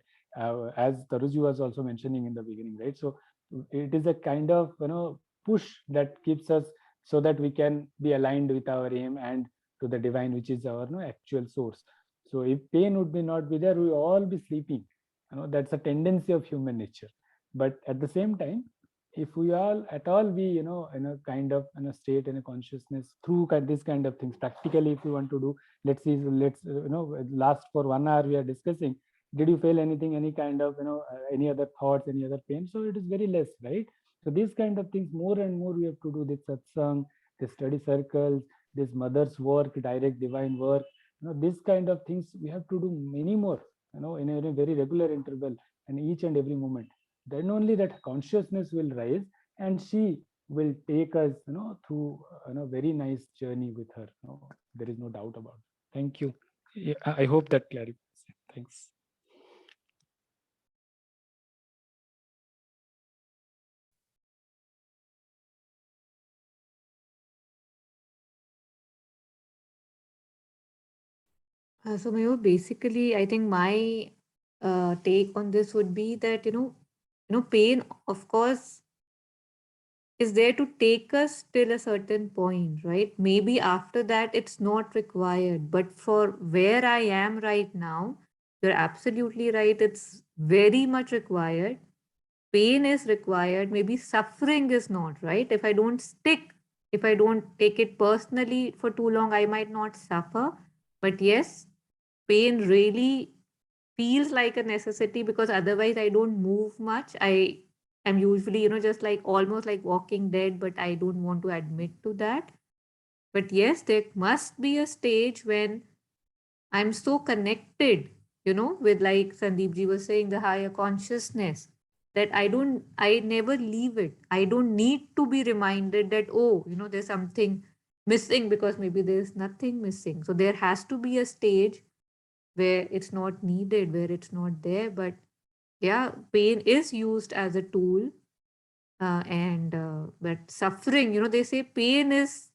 as Taruji was also mentioning in the beginning, right? So it is a kind of push that keeps us so that we can be aligned with our aim and to the divine, which is our actual source. So if pain would be not be there, we all be sleeping. That's a tendency of human nature. But at the same time, if we all at all be in a kind of state and a consciousness through this kind of things practically, if you want to do, let's see, let's last for 1 hour we are discussing, did you feel anything, any kind of any other thoughts, any other pain? So it is very less, right? So these kind of things, more and more we have to do, this satsang, the study circles, this mother's work, direct divine work, this kind of things we have to do many more, in a very regular interval and each and every moment. Then only that consciousness will rise and she will take us through a very nice journey with her. There is no doubt about it. Thank you. Yeah, I hope that clarifies. Thanks. So Mayur, basically, I think my take on this would be that pain, of course, is there to take us till a certain point, right? Maybe after that it's not required, but for where I am right now, you're absolutely right. It's very much required. Pain is required. Maybe suffering is not, right? If I don't stick, if I don't take it personally for too long, I might not suffer. But yes, pain really feels like a necessity because otherwise I don't move much. I am usually, just like almost like walking dead, but I don't want to admit to that. But yes, there must be a stage when I'm so connected, with like Sandeep ji was saying, the higher consciousness, that I never leave it. I don't need to be reminded that, oh, there's something missing because maybe there's nothing missing. So there has to be a stage where it's not needed, where it's not there. But yeah, pain is used as a tool. And but suffering, they say pain is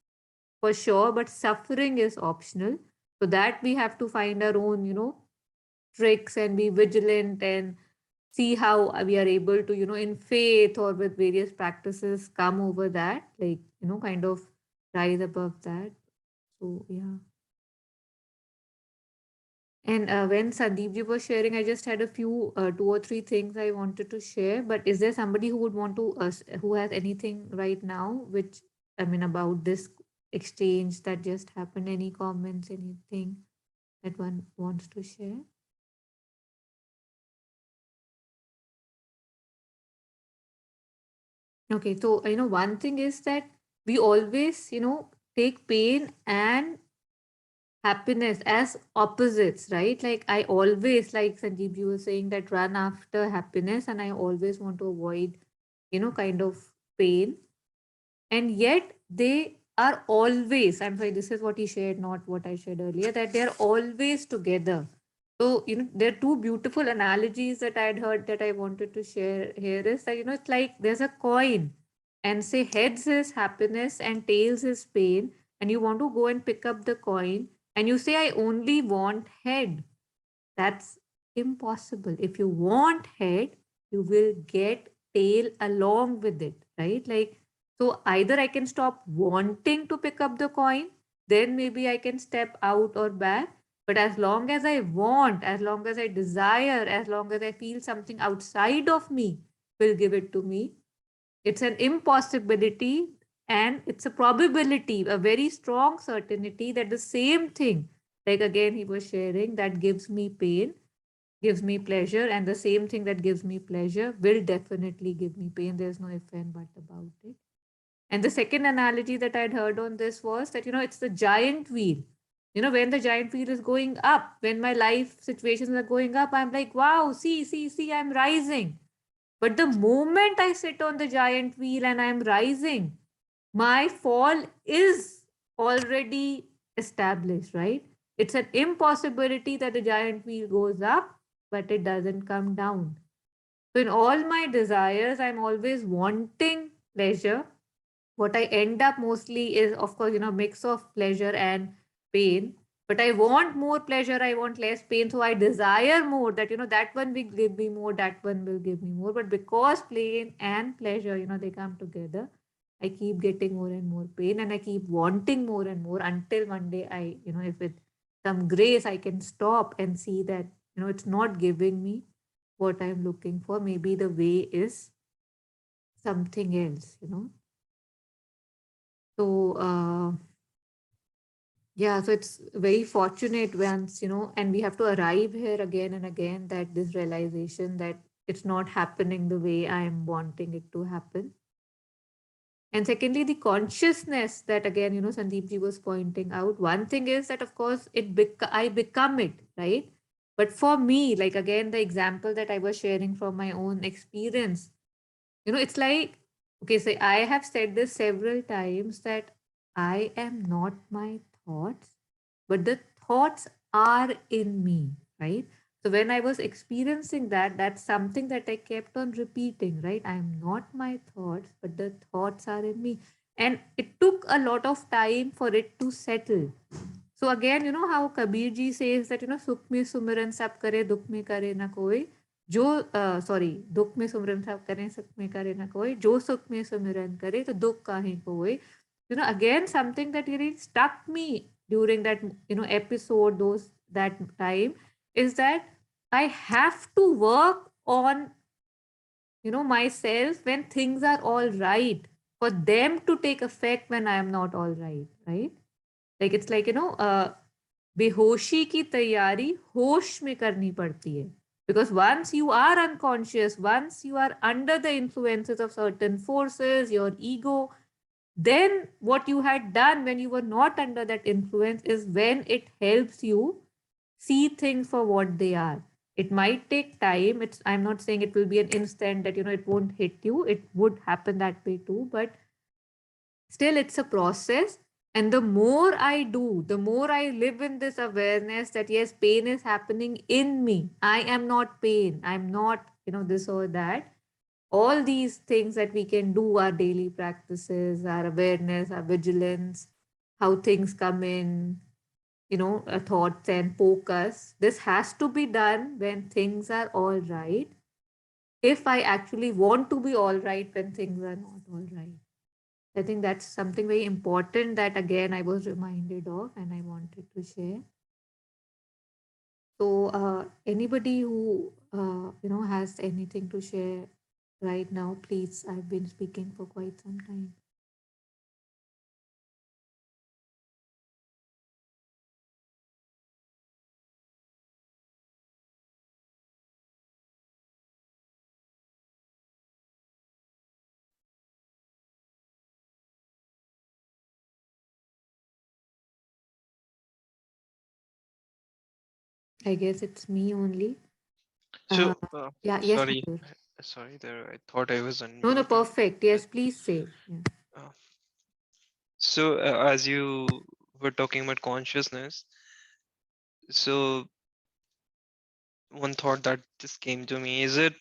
for sure, but suffering is optional. So that we have to find our own, tricks and be vigilant and see how we are able to, in faith or with various practices, come over that, like, kind of rise above that. So, yeah. And when Sandeep ji was sharing, I just had a few, 2 or 3 things I wanted to share. But is there somebody who would want to, who has anything right now, which, I mean, about this exchange that just happened? Any comments, anything that one wants to share? Okay, so, one thing is that we always, take pain and happiness as opposites, right? Like I always, like Sanjeev, you were saying, that run after happiness, and I always want to avoid, kind of pain. And yet they are always, I'm sorry, this is what he shared, not what I shared earlier, that they're always together. So, there are two beautiful analogies that I had heard that I wanted to share here is that, it's like there's a coin and say heads is happiness and tails is pain. And you want to go and pick up the coin and you say, I only want head. That's impossible. If you want head, you will get tail along with it, right? Like, so either I can stop wanting to pick up the coin, then maybe I can step out or back. But as long as I want, as long as I desire, as long as I feel something outside of me will give it to me, it's an impossibility and it's a probability, a very strong certainty that the same thing, like again, he was sharing, that gives me pain, gives me pleasure, and the same thing that gives me pleasure will definitely give me pain. There's no if and but about it. And the second analogy that I'd heard on this was that, it's the giant wheel. When the giant wheel is going up, when my life situations are going up, I'm like, wow, see, I'm rising. But the moment I sit on the giant wheel and I'm rising, my fall is already established, right? It's an impossibility that the giant wheel goes up, but it doesn't come down. So in all my desires, I'm always wanting pleasure. What I end up mostly is, of course, mix of pleasure and pain. But I want more pleasure, I want less pain. So I desire more that, that one will give me more, that one will give me more. But because pain and pleasure, they come together, I keep getting more and more pain and I keep wanting more and more until one day if with some grace, I can stop and see that, it's not giving me what I'm looking for. Maybe the way is something else. So, yeah, so it's very fortunate once, and we have to arrive here again and again, that this realization that it's not happening the way I am wanting it to happen. And secondly, the consciousness that again, Sandeep ji was pointing out. One thing is that, of course, I become it, right? But for me, like again, the example that I was sharing from my own experience, it's like, okay, so I have said this several times that I am not my thoughts, but the thoughts are in me, right? So when I was experiencing that, that's something that I kept on repeating, right? I am not my thoughts, but the thoughts are in me. And it took a lot of time for it to settle. So again, how Kabir ji says that, sukh mein sumran sab kare, dukh mein kare na koi. जो sorry दुख में सुमिरन सब करें सुख में करे ना कोई जो सुख में सुमिरन करे तो दुख काहे कोई again something that really stuck me during that episode those that time is that I have to work on myself when things are all right for them to take effect when I am not all right. Like it's like बेहोशी की तैयारी होश में करनी पड़ती है. Because once you are unconscious, once you are under the influences of certain forces, your ego, then what you had done when you were not under that influence is when it helps you see things for what they are. It might take time. I'm not saying it will be an instant that it won't hit you. It would happen that way too, but still it's a process. And the more I do, the more I live in this awareness that yes, pain is happening in me. I am not pain. I'm not, this or that. All these things that we can do, our daily practices, our awareness, our vigilance, how things come in, thoughts and focus. This has to be done when things are all right. If I actually want to be all right when things are not all right. I think that's something very important that again I was reminded of and I wanted to share. So anybody who has anything to share right now, please. I've been speaking for quite some time. I guess it's me only. So, Yeah, yes. sorry, Mayur. sorry there. I thought I was No, unmuted. perfect. Yes, please say. Yeah. So, as you were talking about consciousness, so one thought that just came to me, is it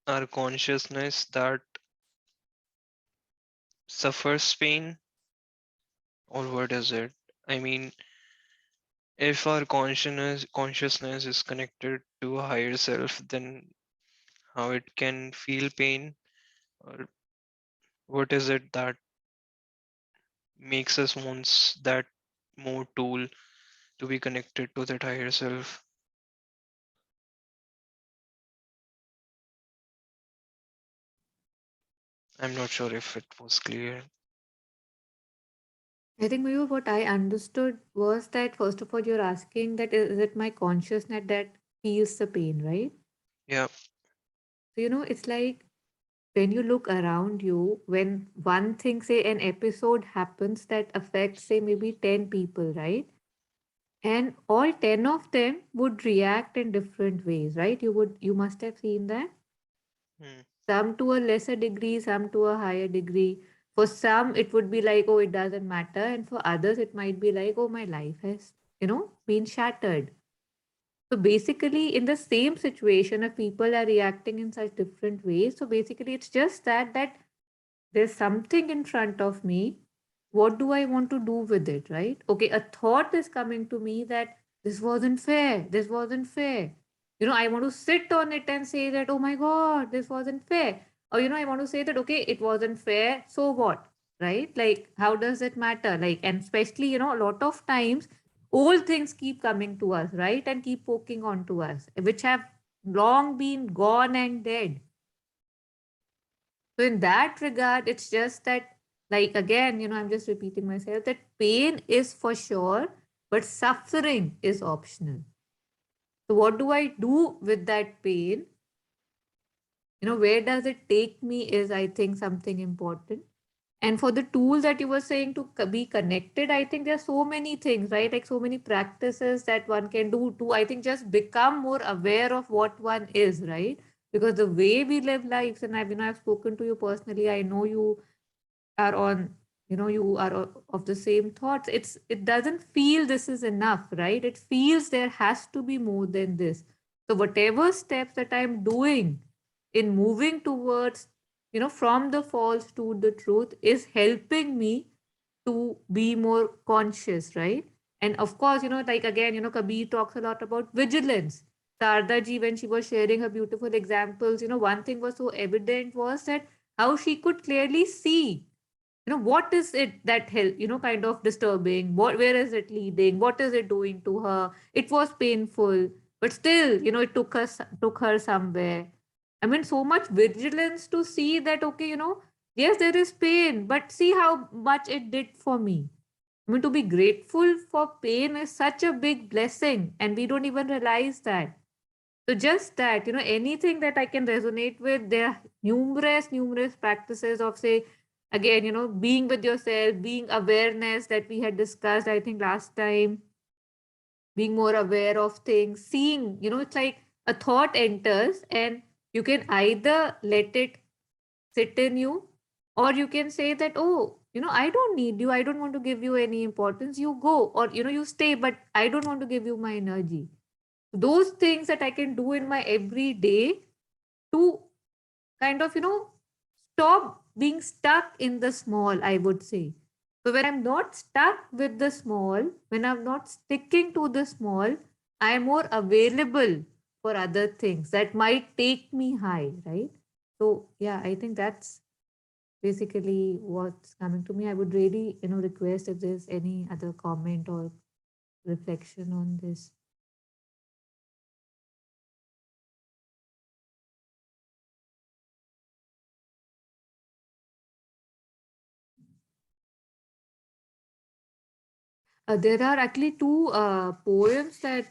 our consciousness that suffers pain, or what is it? I mean, if our consciousness is connected to a higher self, then how it can feel pain, or what is it that makes us want that more tool to be connected to that higher self? I'm not sure if it was clear. I think maybe what I understood was that first of all, you're asking that is it my consciousness that feels the pain, right? Yeah. So, it's like when you look around you, when one thing, say an episode happens that affects, say, maybe 10 people, right? And all 10 of them would react in different ways, right? You must have seen that. Hmm. Some to a lesser degree, some to a higher degree. For some, it would be like, oh, it doesn't matter. And for others, it might be like, oh, my life has been shattered. So basically, in the same situation, if people are reacting in such different ways, so basically, it's just that there's something in front of me. What do I want to do with it, right? Okay, a thought is coming to me that this wasn't fair. This wasn't fair. I want to sit on it and say that, oh my God, this wasn't fair. Or, I want to say that, okay, it wasn't fair. So what? Right? Like, how does it matter? Like, and especially, a lot of times, old things keep coming to us, right? And keep poking on to us, which have long been gone and dead. So in that regard, it's just that, like again, I'm just repeating myself that pain is for sure, but suffering is optional. So what do I do with that pain? Where does it take me is, I think, something important. And for the tool that you were saying to be connected, I think there are so many things, right? Like so many practices that one can do to, I think, just become more aware of what one is, right? Because the way we live lives, and I've spoken to you personally, I know you are on, you are of the same thoughts. It doesn't feel this is enough, right? It feels there has to be more than this. So whatever steps that I'm doing in moving towards, from the false to the truth is helping me to be more conscious, right? And of course, like again, Kabir talks a lot about vigilance. Sarda ji, when she was sharing her beautiful examples, one thing was so evident was that how she could clearly see, what is it that help, kind of disturbing, where is it leading, what is it doing to her. It was painful, but still, it took her somewhere. I mean, so much vigilance to see that, okay, yes, there is pain, but see how much it did for me. I mean, to be grateful for pain is such a big blessing, and we don't even realize that. So just that, anything that I can resonate with, there are numerous practices of, say, again, being with yourself, being awareness that we had discussed, I think last time, being more aware of things, seeing, it's like a thought enters and you can either let it sit in you, or you can say that, oh, I don't need you. I don't want to give you any importance. You go, or, you stay, but I don't want to give you my energy. Those things that I can do in my everyday to kind of, stop being stuck in the small, I would say. So when I'm not stuck with the small, when I'm not sticking to the small, I am more available for other things that might take me high, right? So yeah, I think that's basically what's coming to me. I would really, request if there's any other comment or reflection on this. There are actually two poems that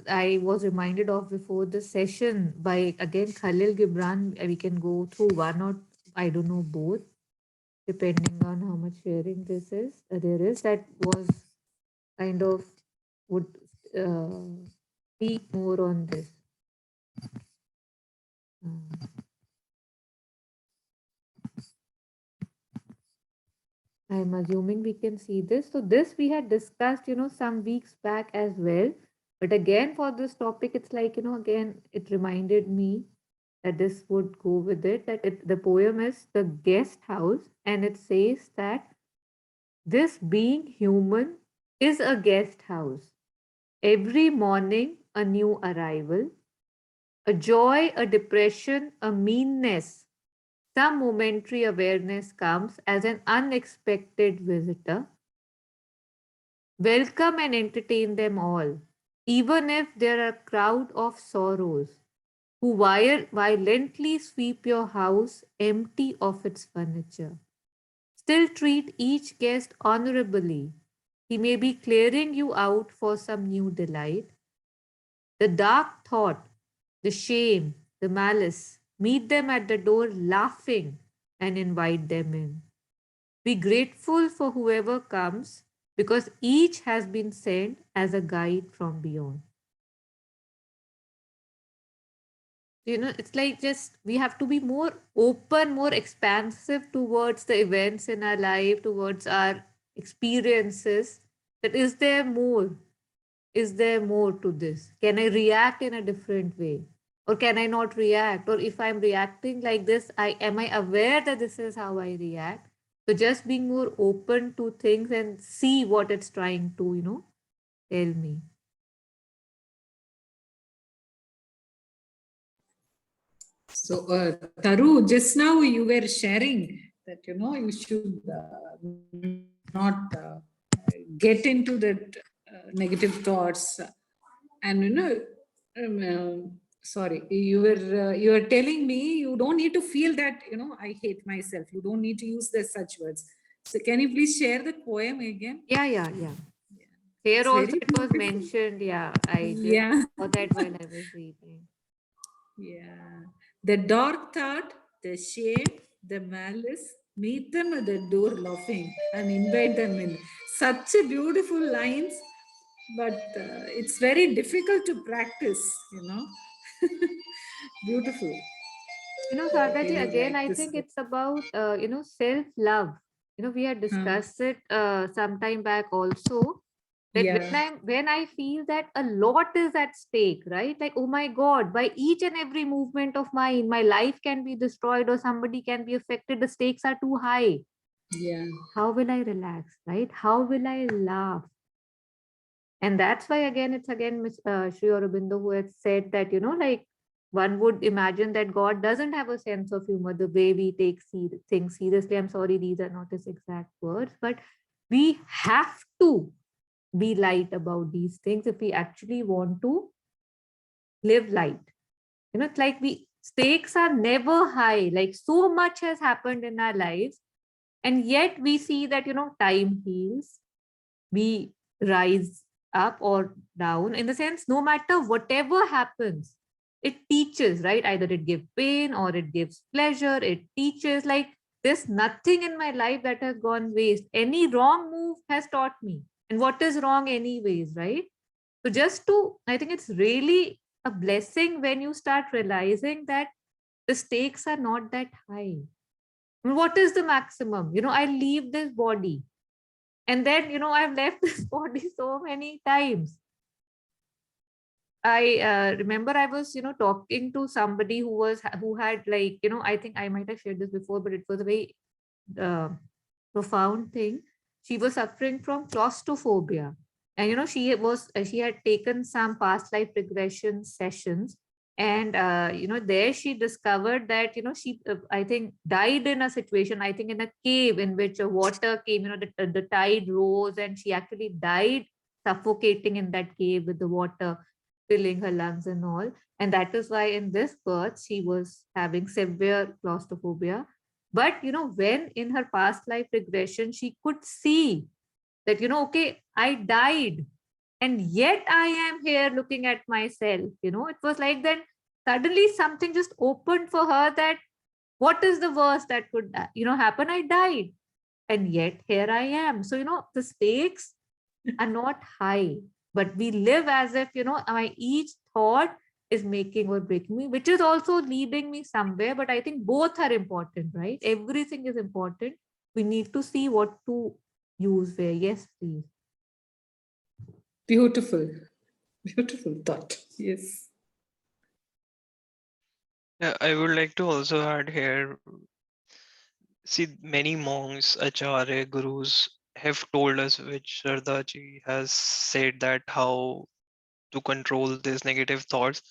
I was reminded of before the session by, again, Khalil Gibran. We can go through one or I don't know, both, depending on how much sharing this is. There is that was kind of would speak more on this. Uh, I'm assuming we can see this. So this we had discussed, some weeks back as well. But again, for this topic, it's like, again, it reminded me that this would go with it. The poem is The Guest House, and it says that this being human is a guest house. Every morning, a new arrival, a joy, a depression, a meanness. Some momentary awareness comes as an unexpected visitor. Welcome and entertain them all, even if there are a crowd of sorrows who violently sweep your house empty of its furniture. Still treat each guest honorably. He may be clearing you out for some new delight. The dark thought, the shame, the malice, meet them at the door laughing and invite them in. Be grateful for whoever comes because each has been sent as a guide from beyond. It's like just we have to be more open, more expansive towards the events in our life, towards our experiences. That is there more? is there more to this? Can I react in a different way? Or can I not react? Or if I'm reacting like this, am I aware that this is how I react? So just being more open to things and see what it's trying to, tell me. So, Taru, just now you were sharing that, you should not get into that negative thoughts. And, sorry, you were telling me you don't need to feel that, I hate myself. You don't need to use the such words. So can you please share the poem again? Yeah. Here It's also very it was beautiful. mentioned. Yeah, I just Yeah. saw that while I was reading. Yeah. The dark thought, the shame, the malice, meet them at the door laughing and invite them in. Such a beautiful lines, but it's very difficult to practice. Beautiful. I Sardaji, really again, like I this think book. it's about, self-love. We had Huh. discussed it some time back also, that Yeah. when I feel that a lot is at stake, right? Like, oh my God, by each and every movement of mine, my life can be destroyed or somebody can be affected. The stakes are too high. Yeah. How will I relax, right? How will I laugh? And that's why, again, it's again Sri Aurobindo who had said that, like, one would imagine that God doesn't have a sense of humor the way we take things seriously. I'm sorry, these are not his exact words, but we have to be light about these things if we actually want to live light. It's like stakes are never high, like so much has happened in our lives, and yet we see that, time heals, we rise up or down, in the sense, no matter whatever happens, it teaches, right? Either it gives pain or it gives pleasure, it teaches. Like, there's nothing in my life that has gone waste. Any wrong move has taught me, and what is wrong anyways, right? So just to, I think it's really a blessing when you start realizing that the stakes are not that high. I mean, what is the maximum? I leave this body, and then, I've left this body so many times. I remember I was, talking to somebody who had, like, I think I might have shared this before, but it was a very uh, profound thing. She was suffering from claustrophobia, and she had taken some past life regression sessions, and there she discovered that, she I think died in a situation, I think in a cave, in which water came, the tide rose, and she actually died suffocating in that cave with the water filling her lungs and all. And that is why in this birth she was having severe claustrophobia. But, when in her past life regression, she could see that, okay, I died, and yet I am here looking at myself. It was like then suddenly something just opened for her, that what is the worst that could, happen? I died, and yet here I am. So, the stakes are not high, but we live as if, my each thought is making or breaking me, which is also leading me somewhere. But I think both are important, right? Everything is important. We need to see what to use where. Yes, please. Beautiful. Beautiful thought. Yes. Yeah, I would like to also add here. See, many monks, acharya, gurus have told us, which Shardaji has said, that how to control these negative thoughts.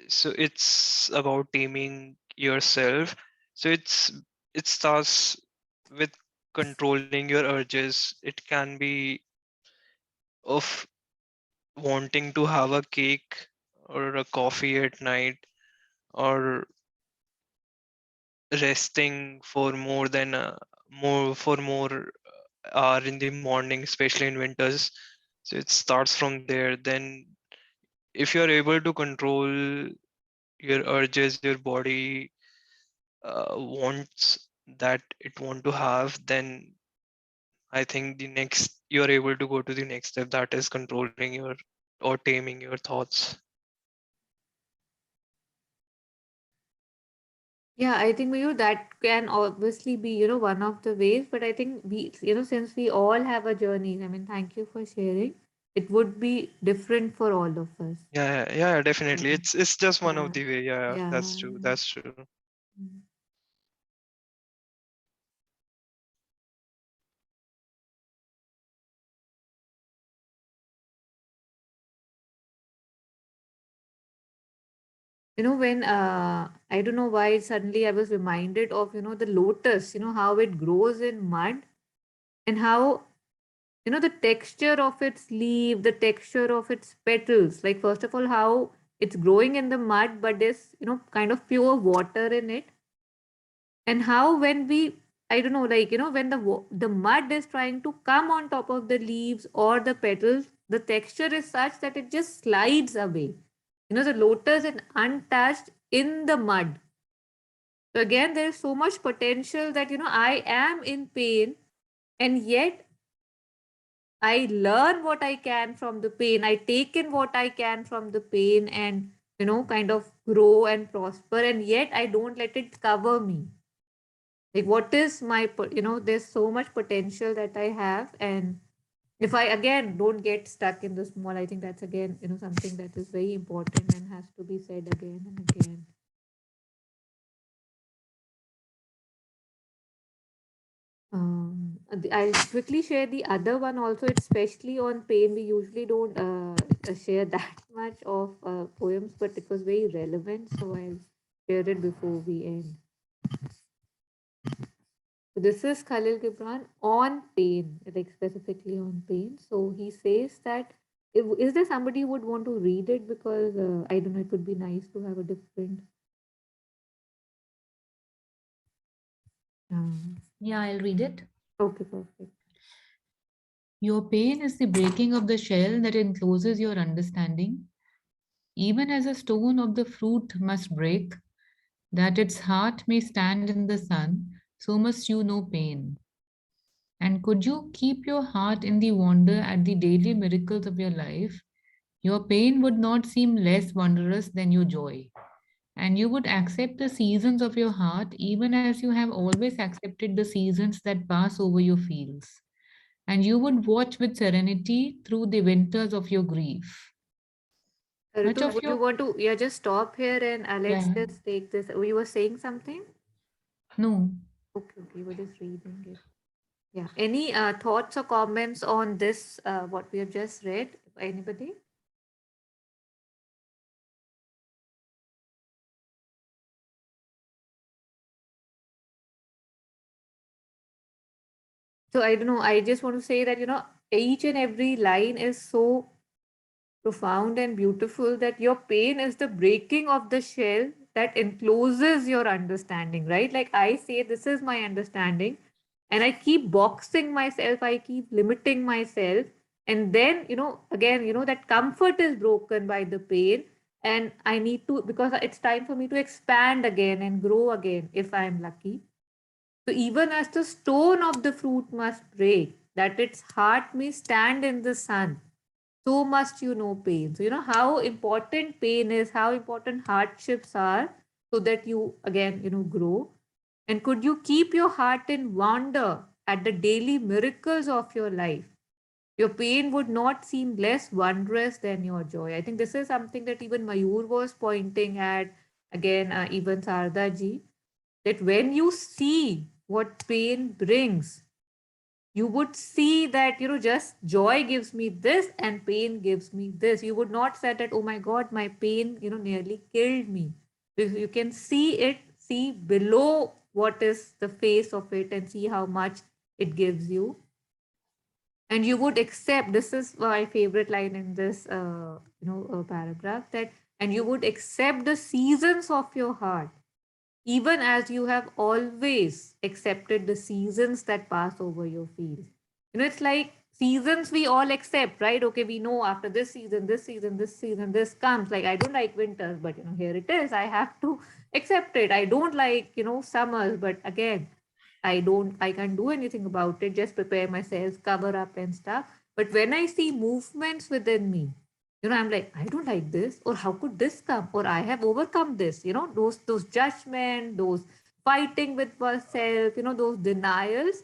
So it's about taming yourself. So it starts with controlling your urges. It can be of wanting to have a cake or a coffee at night, or resting for more hour in the morning, especially in winters. So it starts from there. Then if you're able to control your urges, your body wants that it want to have, then I think the next you're able to go to the next step, that is controlling your or taming your thoughts. Yeah, I think, that can obviously be, one of the ways. But I think since we all have a journey, I mean, thank you for sharing. it would be different for all of us. Yeah, definitely. Yeah. It's just one of Yeah. the way. Yeah, Yeah. that's true. That's true. Mm. When I don't know why suddenly I was reminded of, the lotus, how it grows in mud, and how, the texture of its leaf, the texture of its petals. Like, first of all, how it's growing in the mud, but there's, kind of pure water in it. And how when we, I don't know, like, when the mud is trying to come on top of the leaves or the petals, the texture is such that it just slides away. The lotus is untouched in the mud. So again, there is so much potential that, I am in pain, and yet I learn what I can from the pain. I take in what I can from the pain and, kind of grow and prosper. And yet I don't let it cover me. Like, what is my, there's so much potential that I have. And if I, again, don't get stuck in the small, I think that's, again, something that is very important and has to be said again and again. I'll quickly share the other one also. It's especially on pain. We usually don't share that much of poems, but it was very relevant, so I'll share it before we end. So this is Khalil Gibran on pain, like specifically on pain. So he says that, is there somebody who would want to read it? Because I don't know, it would be nice to have a different. Yeah, I'll read it. Okay, perfect. Your pain is the breaking of the shell that encloses your understanding. Even as a stone of the fruit must break, that its heart may stand in the sun, so must you know pain. And could you keep your heart in the wonder at the daily miracles of your life, your pain would not seem less wondrous than your joy. And you would accept the seasons of your heart even as you have always accepted the seasons that pass over your fields. And you would watch with serenity through the winters of your grief. Much Ritu, of would you your want to, yeah, just stop here and let's yeah, just take this. You were saying something? no. Okay, okay, we're just reading it. Yeah. Any thoughts or comments on this, what we have just read? Anybody? So I don't know. I just want to say that, each and every line is so profound and beautiful that your pain is the breaking of the shell that encloses your understanding, right? Like I say, this is my understanding, and I keep boxing myself, I keep limiting myself. And then, again, that comfort is broken by the pain. And I need to, because it's time for me to expand again and grow again if I'm lucky. So even as the stone of the fruit must break, that its heart may stand in the sun, so must you know pain. So, how important pain is, how important hardships are, so that you again, grow. And could you keep your heart in wonder at the daily miracles of your life? Your pain would not seem less wondrous than your joy. I think this is something that even Mayur was pointing at, again, even Sardaji, that when you see what pain brings, you would see that, just joy gives me this and pain gives me this. You would not say that, oh my God, my pain, nearly killed me. Because you can see it, see below what is the face of it and see how much it gives you. And you would accept, this is my favorite line in this, paragraph, that, and you would accept the seasons of your heart even as you have always accepted the seasons that pass over your field. It's like seasons we all accept, right? Okay, we know after this season, this season, this season, this comes. Like, I don't like winters, but here it is. I have to accept it. I don't like, summers, but again, I can't do anything about it. Just prepare myself, cover up and stuff. But when I see movements within me, I'm like, I don't like this, or how could this come, or I have overcome this. Those judgment, those fighting with myself, those denials.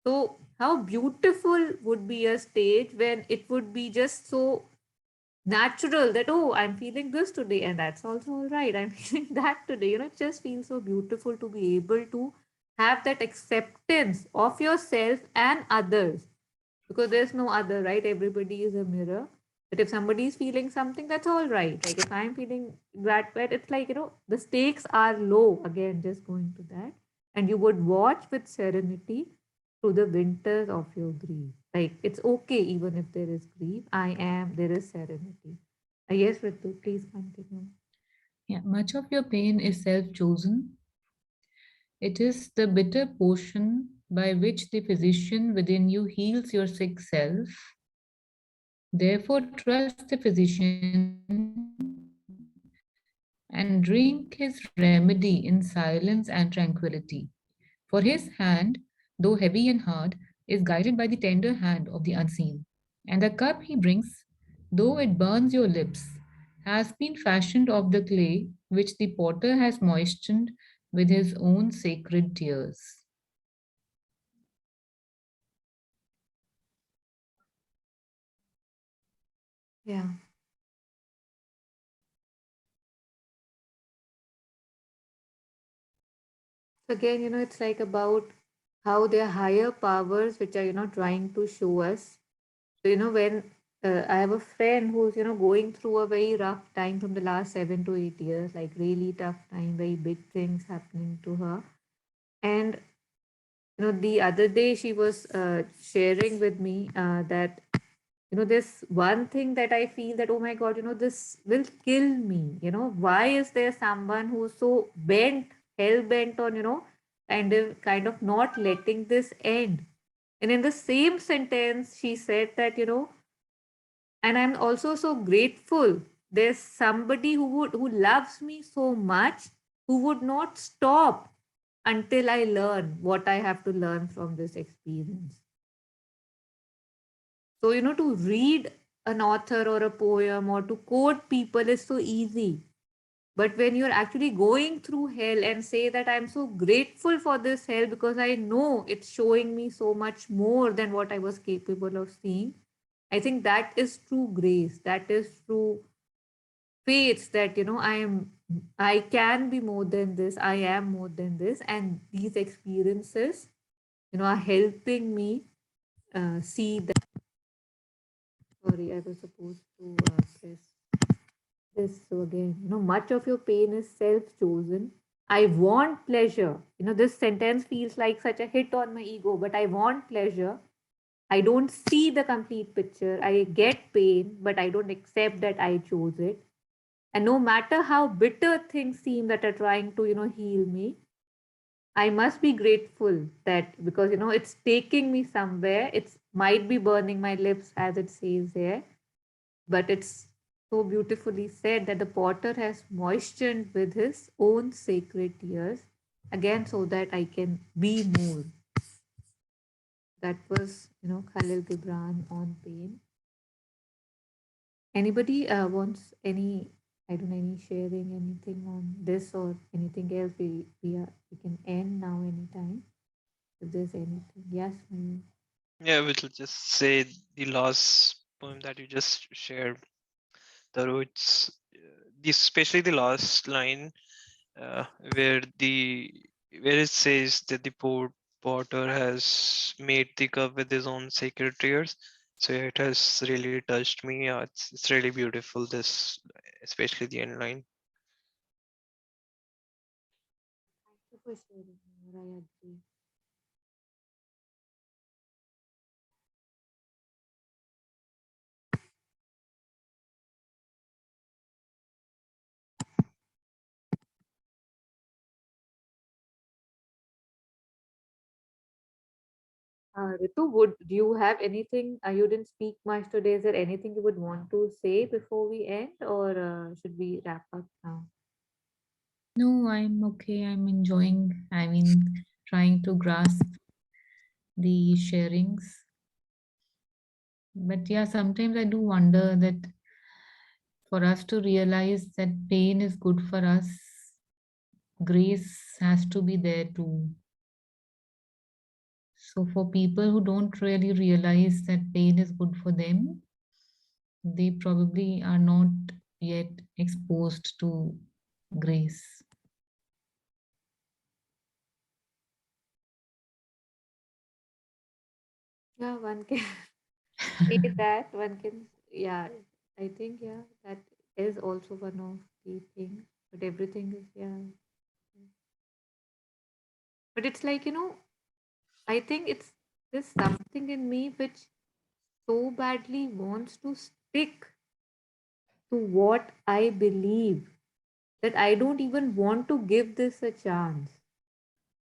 So how beautiful would be a stage when it would be just so natural that, oh, I'm feeling this today, and that's also all right. I'm feeling that today. It just feels so beautiful to be able to have that acceptance of yourself and others, because there's no other, right? Everybody is a mirror. But if somebody is feeling something, that's all right. Like if I'm feeling that bad, it's like, the stakes are low. Again, just going to that. And you would watch with serenity through the winters of your grief. Like it's okay even if there is grief. There is serenity. Yes, Ritu, please continue. Yeah, much of your pain is self-chosen. It is the bitter potion by which the physician within you heals your sick self. Therefore, trust the physician and drink his remedy in silence and tranquility. For his hand, though heavy and hard, is guided by the tender hand of the unseen. And the cup he brings, though it burns your lips, has been fashioned of the clay which the potter has moistened with his own sacred tears. Yeah. So again, it's like about how there are higher powers which are, trying to show us. So, when I have a friend who's, going through a very rough time from the last 7 to 8 years, like really tough time, very big things happening to her. And, the other day she was sharing with me that, this one thing that I feel that, oh my God, this will kill me. Why is there someone who's so bent, hell bent on, kind of not letting this end? And in the same sentence, she said that, and I'm also so grateful there's somebody who loves me so much, who would not stop until I learn what I have to learn from this experience. So, to read an author or a poem or to quote people is so easy. But when you're actually going through hell and say that I'm so grateful for this hell because I know it's showing me so much more than what I was capable of seeing, I think that is true grace. That is true faith that, I can be more than this. I am more than this. And these experiences, are helping me see that. Sorry, I was supposed to press this. So again, much of your pain is self-chosen. I want pleasure. This sentence feels like such a hit on my ego, but I want pleasure. I don't see the complete picture. I get pain, but I don't accept that I chose it. And no matter how bitter things seem that are trying to, heal me, I must be grateful that because, it's taking me somewhere. It might be burning my lips, as it says here, but it's so beautifully said that the potter has moistened with his own sacred tears, again, so that I can be more. That was, Khalil Gibran on pain. Anybody wants any, I don't know, any sharing anything on this or anything else? We can end now anytime if there's anything. Yes, Mayur. Yeah, we'll just say the last poem that you just shared, Taru. It's especially the last line uh, where the where it says that the potter has made the cup with his own sacred tears. So yeah, it has really touched me. It's really beautiful. This, especially the end line. Thank you for sharing, Mayur. I agree. Ritu, do you have anything? You didn't speak much today. Is there anything you would want to say before we end, or should we wrap up now? No, I'm okay. I'm enjoying, trying to grasp the sharings. But yeah, sometimes I do wonder that for us to realize that pain is good for us, grace has to be there too. So for people who don't really realize that pain is good for them, they probably are not yet exposed to grace. Yeah, one can say that. One can, yeah, I think, yeah, that is also one of the things. But everything is, yeah. But it's like, I think it's there's something in me which so badly wants to stick to what I believe that I don't even want to give this a chance.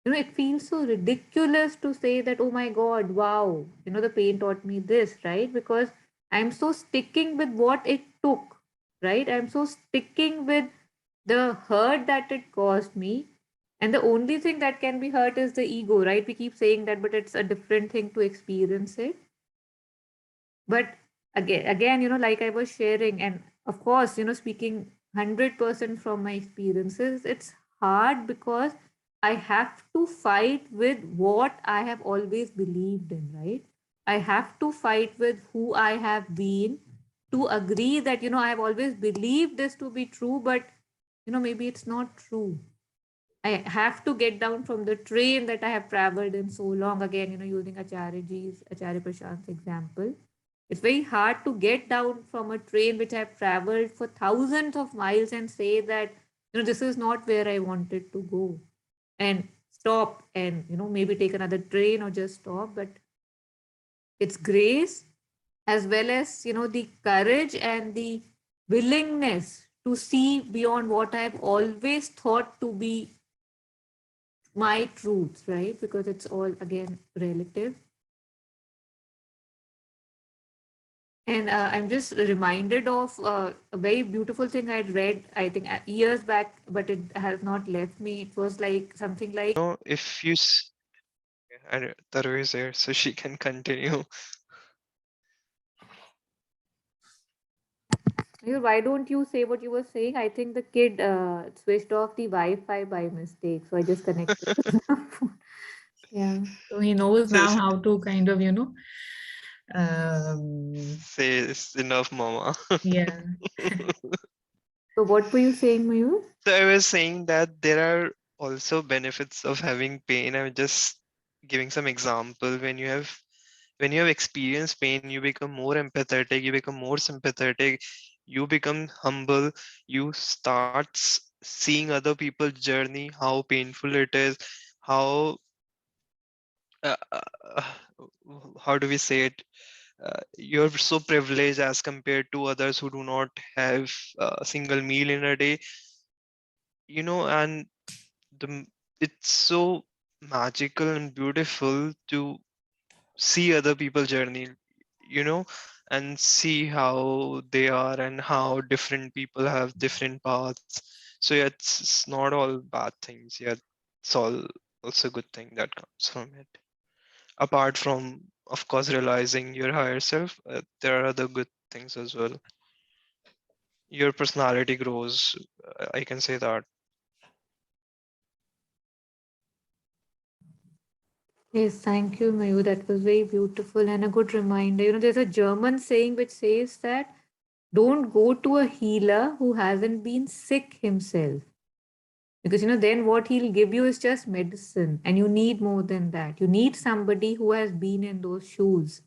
It feels so ridiculous to say that, oh my God, wow, the pain taught me this, right? Because I'm so sticking with what it took, right? I'm so sticking with the hurt that it caused me. And the only thing that can be hurt is the ego, right? We keep saying that, but it's a different thing to experience it. But again, like I was sharing, and of course, speaking 100% from my experiences, it's hard because I have to fight with what I have always believed in, right? I have to fight with who I have been to agree that I have always believed this to be true, but maybe it's not true. I have to get down from the train that I have traveled in so long. Again, using Acharya Prashant's example, it's very hard to get down from a train which I've traveled for thousands of miles and say that, this is not where I wanted to go, and stop and, maybe take another train or just stop. But it's grace as well as, the courage and the willingness to see beyond what I've always thought to be my truths, right? Because it's all again relative. And I'm just reminded of a very beautiful thing I'd read, I think, years back, but it has not left me. It was like something like, No, if you and Taru is here, so she can continue. Why don't you say what you were saying? I think the kid switched off the Wi-Fi by mistake, so I just connected to the phone. Yeah. So he knows now Just how to kind of, um, say it's enough, mama. yeah. So what were you saying, Mayur? So I was saying that there are also benefits of having pain. I'm just giving some example. When you have experienced pain, you become more empathetic, you become more sympathetic, you become humble, you start seeing other people's journey, how painful it is, how uh, uh, how do we say it? You're so privileged as compared to others who do not have a single meal in a day, and it's so magical and beautiful to see other people's journey, you know and see how they are and how different people have different paths. So yeah, it's not all bad things. Yeah, it's all also good thing that comes from it. Apart from, of course, realizing your higher self, there are other good things as well. Your personality grows, I can say that. Yes, thank you, Mayu. That was very beautiful and a good reminder. There's a German saying which says that don't go to a healer who hasn't been sick himself. Because, then what he'll give you is just medicine, and you need more than that. You need somebody who has been in those shoes.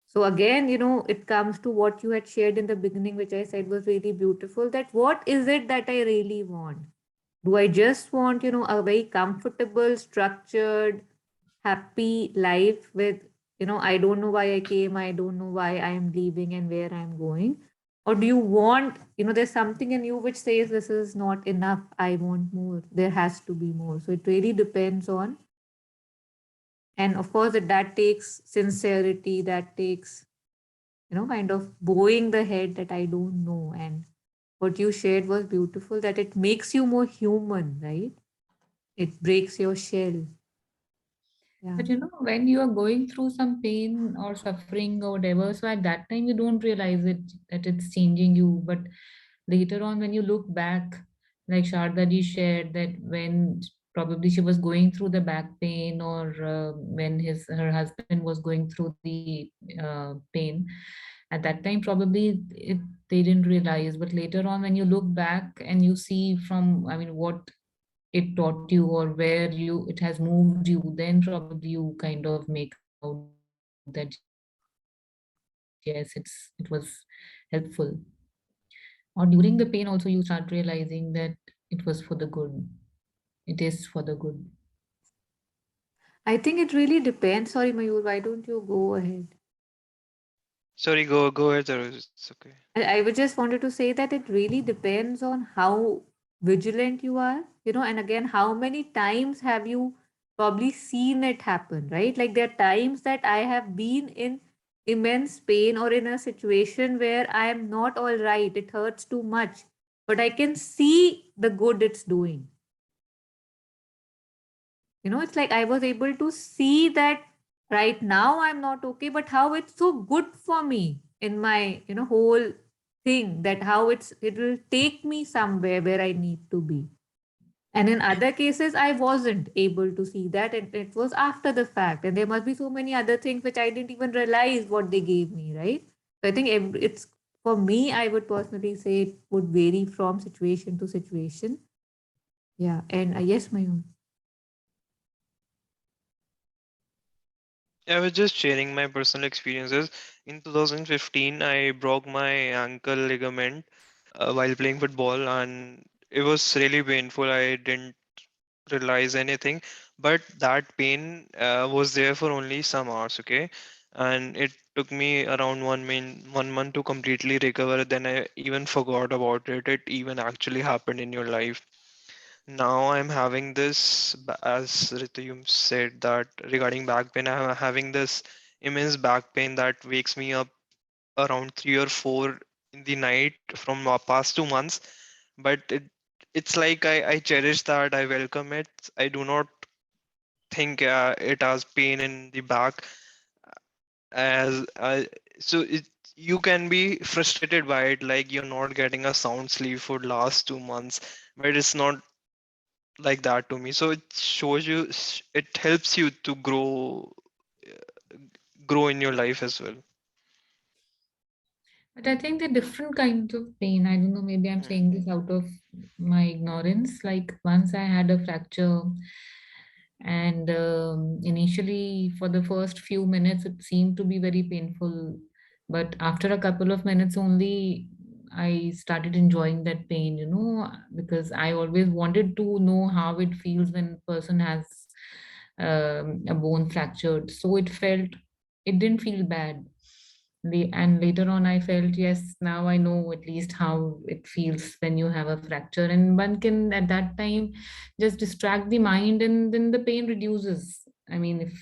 So, again, it comes to what you had shared in the beginning, which I said was really beautiful, that what is it that I really want? Do I just want, a very comfortable, structured, happy life with, I don't know why I came, I don't know why I am leaving and where I'm going? Or do you want, there's something in you which says this is not enough, I want more, there has to be more. So it really depends on, and of course, that takes sincerity, that takes, kind of bowing the head that I don't know. And what you shared was beautiful, that it makes you more human, right? It breaks your shell. Yeah. But when you are going through some pain or suffering or whatever, so at that time you don't realize it that it's changing you. But later on, when you look back, like Sharda ji shared that when probably she was going through the back pain, or when her husband was going through the pain. At that time, probably they didn't realize, but later on, when you look back and you see from, I mean, what it taught you or where it has moved you, then probably you kind of make out that yes, it was helpful. Or during the pain also you start realizing that it was for the good. It is for the good. I think it really depends. Sorry, Mayur, why don't you go ahead? Sorry, go ahead, Taru. It's okay. I would just wanted to say that it really depends on how vigilant you are, and again, how many times have you probably seen it happen, right? Like there are times that I have been in immense pain or in a situation where I am not all right, it hurts too much, but I can see the good it's doing. It's like I was able to see that right now I'm not okay, but how it's so good for me in my, whole thing, that how it will take me somewhere where I need to be. And in other cases, I wasn't able to see that. And it was after the fact. And there must be so many other things which I didn't even realize what they gave me, right? So I think it's, for me, I would personally say it would vary from situation to situation. Yeah. And yes, Mayur. I was just sharing my personal experiences. In 2015, I broke my ankle ligament while playing football, and it was really painful. I didn't realize anything, but that pain was there for only some hours, okay? And it took me around 1 month to completely recover. Then I even forgot about it. It even actually happened in your life. Now I'm having this, as Ritu you said that regarding back pain, I'm having this immense back pain that wakes me up around 3 or 4 in the night from the past 2 months. But it's like I cherish that. I welcome it. I do not think it has pain in the back as so you can be frustrated by it, like you're not getting a sound sleep for last 2 months, but it's not like that to me. So it shows you, it helps you to grow in your life as well. But I think the different kinds of pain, I don't know, maybe I'm Hmm. saying this out of my ignorance. Like once I had a fracture, and initially, for the first few minutes, it seemed to be very painful. But after a couple of minutes only, I started enjoying that pain, because I always wanted to know how it feels when a person has a bone fractured. So it didn't feel bad. And later on, I felt, yes, now I know at least how it feels when you have a fracture. And one can, at that time, just distract the mind, and then the pain reduces. I mean, if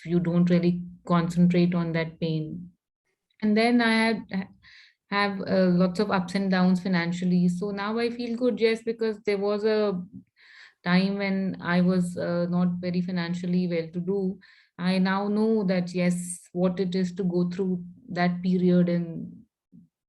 you don't really concentrate on that pain. And then I have lots of ups and downs financially. So now I feel good, yes, because there was a time when I was not very financially well to do. I now know that yes, what it is to go through that period and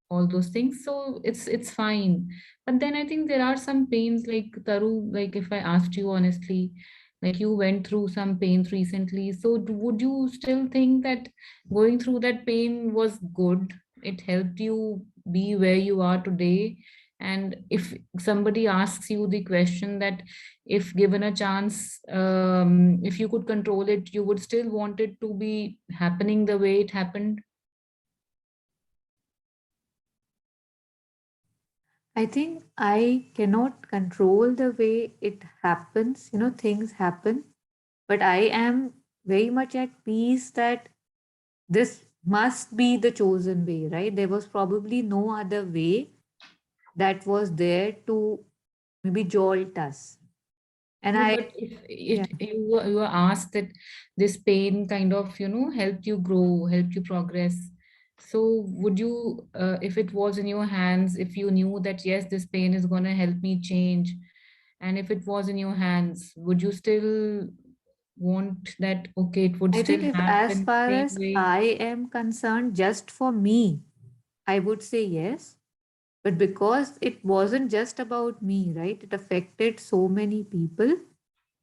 all those things. So it's fine. But then I think there are some pains, like Taru, like if I asked you honestly, like you went through some pains recently. So would you still think that going through that pain was good? It helped you be where you are today? And if somebody asks you the question that if given a chance, if you could control it, you would still want it to be happening the way it happened? I think I cannot control the way it happens, things happen, but I am very much at peace that this must be the chosen way, right? There was probably no other way that was there to maybe jolt us. And No, I, but if yeah, you were asked that this pain kind of, helped you grow, helped you progress. So would you, if it was in your hands, if you knew that yes, this pain is gonna help me change, and if it was in your hands, would you still want that, okay, it would I think still if as happen far the same as way? I am concerned, just for me, I would say yes. But because it wasn't just about me, right? It affected so many people.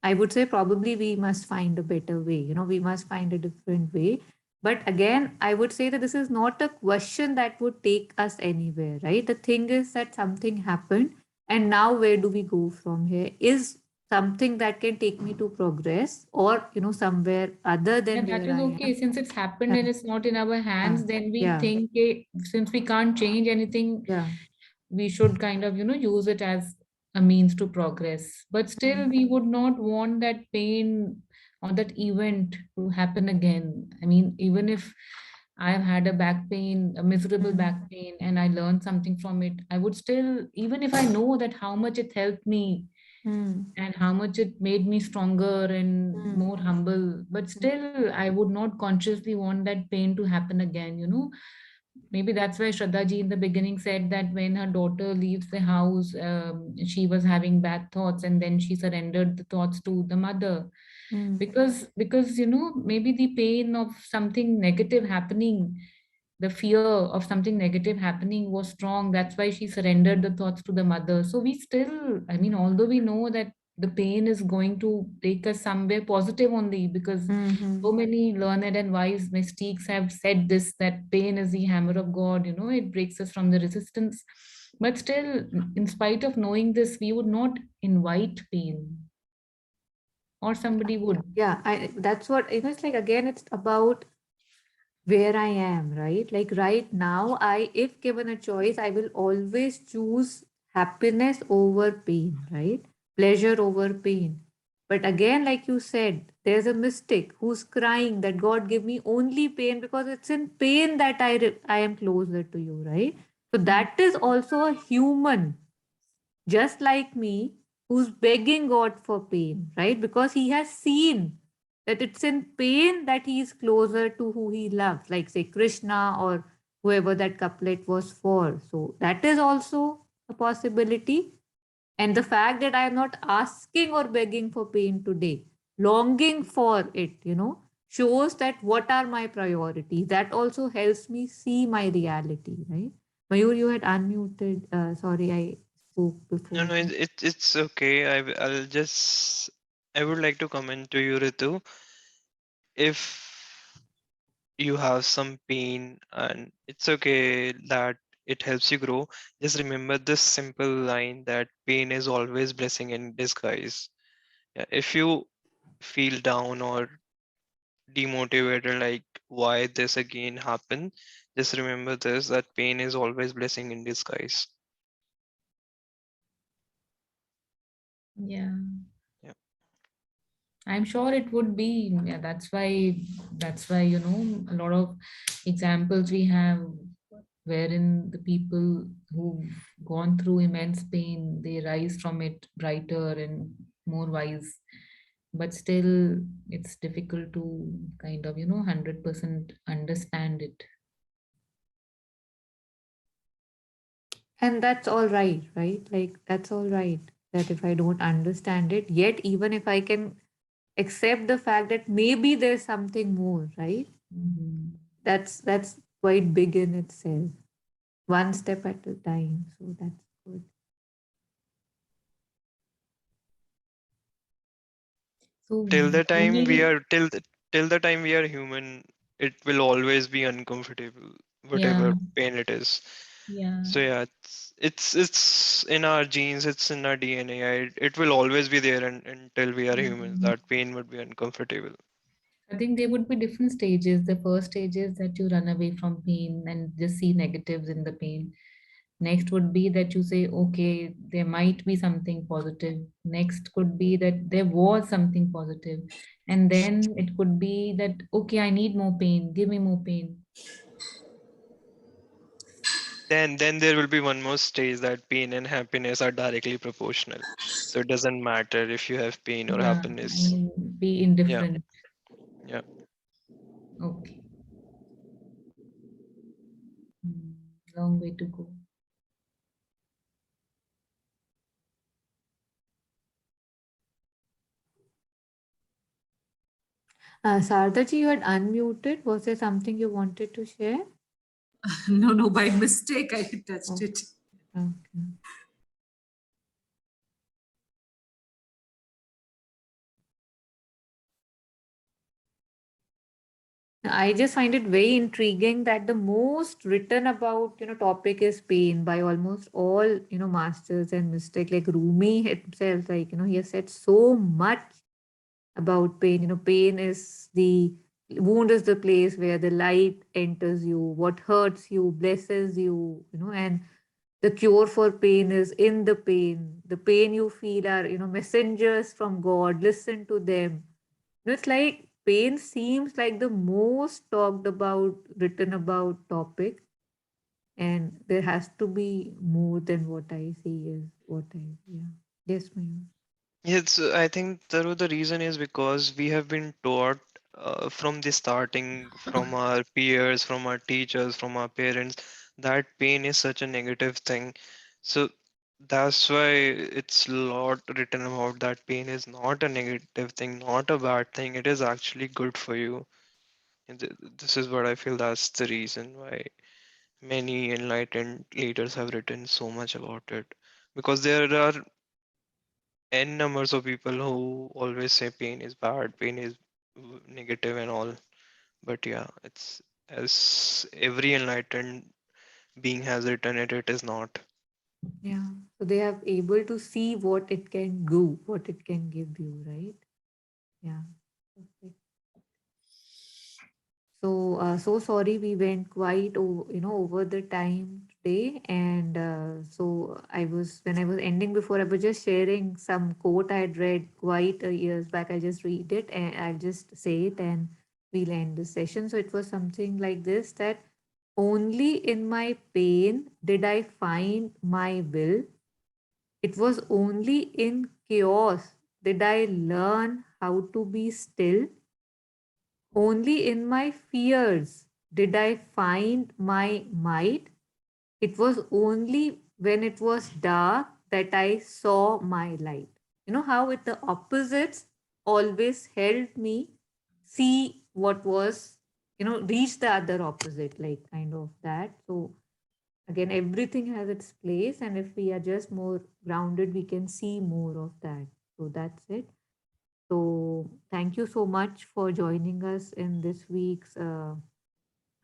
I would say probably we must find a better way. We must find a different way. But again, I would say that this is not a question that would take us anywhere, right? The thing is that something happened, and now where do we go from here? Is something that can take me to progress, or somewhere other Yeah, than that where is I okay. am. Since it's happened Yeah, and it's not in our hands, then we yeah, think, since we can't change anything, yeah. we should kind of, use it as a means to progress. But still, we would not want that pain or that event to happen again. I mean, even if I've had a back pain, a miserable Mm. back pain, and I learned something from it, I would still, even if I know that how much it helped me Mm. and how much it made me stronger and Mm. more humble, but still, I would not consciously want that pain to happen again. Maybe that's why Shraddha ji in the beginning said that when her daughter leaves the house, she was having bad thoughts, and then she surrendered the thoughts to the mother. Mm. Because maybe the pain of something negative happening, the fear of something negative happening was strong. That's why she surrendered the thoughts to the mother. So we still, I mean, although we know that the pain is going to take us somewhere positive only, because Mhm. so many learned and wise mystics have said this, that pain is the hammer of God, it breaks us from the resistance. But still, in spite of knowing this, we would not invite pain, or somebody would. Yeah, that's what, it's like, again, it's about where I am, right? Like right now, if given a choice, I will always choose happiness over pain, right? Pleasure over pain. But again, like you said, there's a mystic who's crying that God give me only pain, because it's in pain that I am closer to you, right? So that is also a human, just like me, who's begging God for pain, right? Because he has seen that it's in pain that he is closer to who he loves, like, say, Krishna or whoever that couplet was for. So that is also a possibility. And the fact that I am not asking or begging for pain today, longing for it, shows that what are my priorities. That also helps me see my reality, right? Mayur, you had unmuted. Sorry, I spoke No, before no, you. it's okay. I would like to comment to you, Ritu. If you have some pain and it's okay that it helps you grow, just remember this simple line that pain is always blessing in disguise. Yeah, if you feel down or demotivated, like why this again happened, just remember this, that pain is always blessing in disguise. Yeah. Yeah. I'm sure it would be. Yeah, that's why, a lot of examples we have wherein the people who've gone through immense pain, they rise from it brighter and more wise. But still, it's difficult to kind of, 100% understand it. And that's all right, right? Like, that's all right. That if I don't understand it, yet, even if I can accept the fact that maybe there's something more, right? Mhm. That's quite big in itself. One step at a time. So that's good. So Till the time we moving, are till the time we are human, it will always be uncomfortable, yeah, whatever pain it is. yeah. So yeah, it's in our genes, it's in our DNA. It will always be there, until we are humans. Mhm. That pain would be uncomfortable. I think there would be different stages. The first stage is that you run away from pain and just see negatives in the pain. Next would be that you say, okay, there might be something positive. Next could be that there was something positive. And then it could be that, okay, I need more pain. Give me more pain. Then there will be one more stage, that pain and happiness are directly proportional. So it doesn't matter if you have pain or Yeah, I happiness. mean, be Yeah, indifferent. yeah. Okay. Hmm, long way to go. Sardaji, you had unmuted. Was there something you wanted to share? No, by mistake, I touched Oh, it. okay. I just find it very intriguing that the most written about, topic is pain by almost all, masters and mystics, like Rumi himself, like, he has said so much about pain. Pain is the wound is the place where the light enters you, what hurts you, blesses you, and the cure for pain is in the pain. The pain you feel are, messengers from God. Listen to them. It's like pain seems like the most talked about, written about topic, and there has to be more than what I see is what I, yeah. Yes, Mayur. Yes, I think the reason is because we have been taught from the starting, from our peers, from our teachers, from our parents, that pain is such a negative thing. So that's why it's a lot written about that pain is not a negative thing, not a bad thing. It is actually good for you. And this is what I feel that's the reason why many enlightened leaders have written so much about it. Because there are n numbers of people who always say pain is bad, pain is negative and all. But yeah, it's as every enlightened being has written it, it is not. Yeah. So they have able to see what it can do, what it can give you, right? Yeah. Perfect. So, so sorry we went quite over the time today, and so when I was ending before, I was just sharing some quote I had read quite years back. I just read it and I'll just say it, and we'll end the session. So it was something like this: that only in my pain did I find my will. It was only in chaos did I learn how to be still. Only in my fears did I find my might. It was only when it was dark that I saw my light. How it the opposites always helped me see what was, reach the other opposite, like kind of that. So again, everything has its place, and if we are just more grounded, we can see more of that. So that's it. So thank you so much for joining us in this week's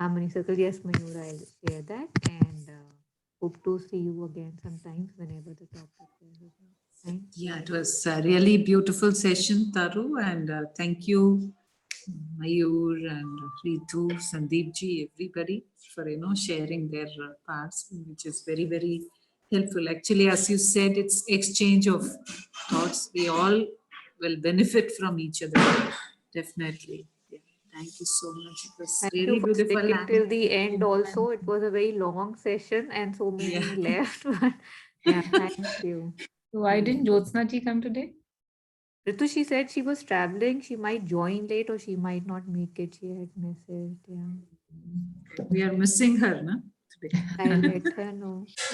Harmony Circle. Yes, Mayur, I'll share that, and hope to see you again sometimes whenever the topic is again. Thanks. Yeah, it was a really beautiful session, Taru, and thank you, Mayur and Ritu, Sandeep ji, everybody for sharing their parts, which is very very helpful. Actually, as you said, it's exchange of thoughts. We all will benefit from each other, definitely. Yeah. Thank you so much. It was Thank you really for beautiful. sticking till the end. And Also, it was a very long session, and so yeah. many left. But yeah, thank you. Why Yeah. didn't Jyotsna ji come today? Ritu, she said she was traveling. She might join late or she might not make it. She had messaged. Yeah. We are missing her, no? Today. I'll let her know.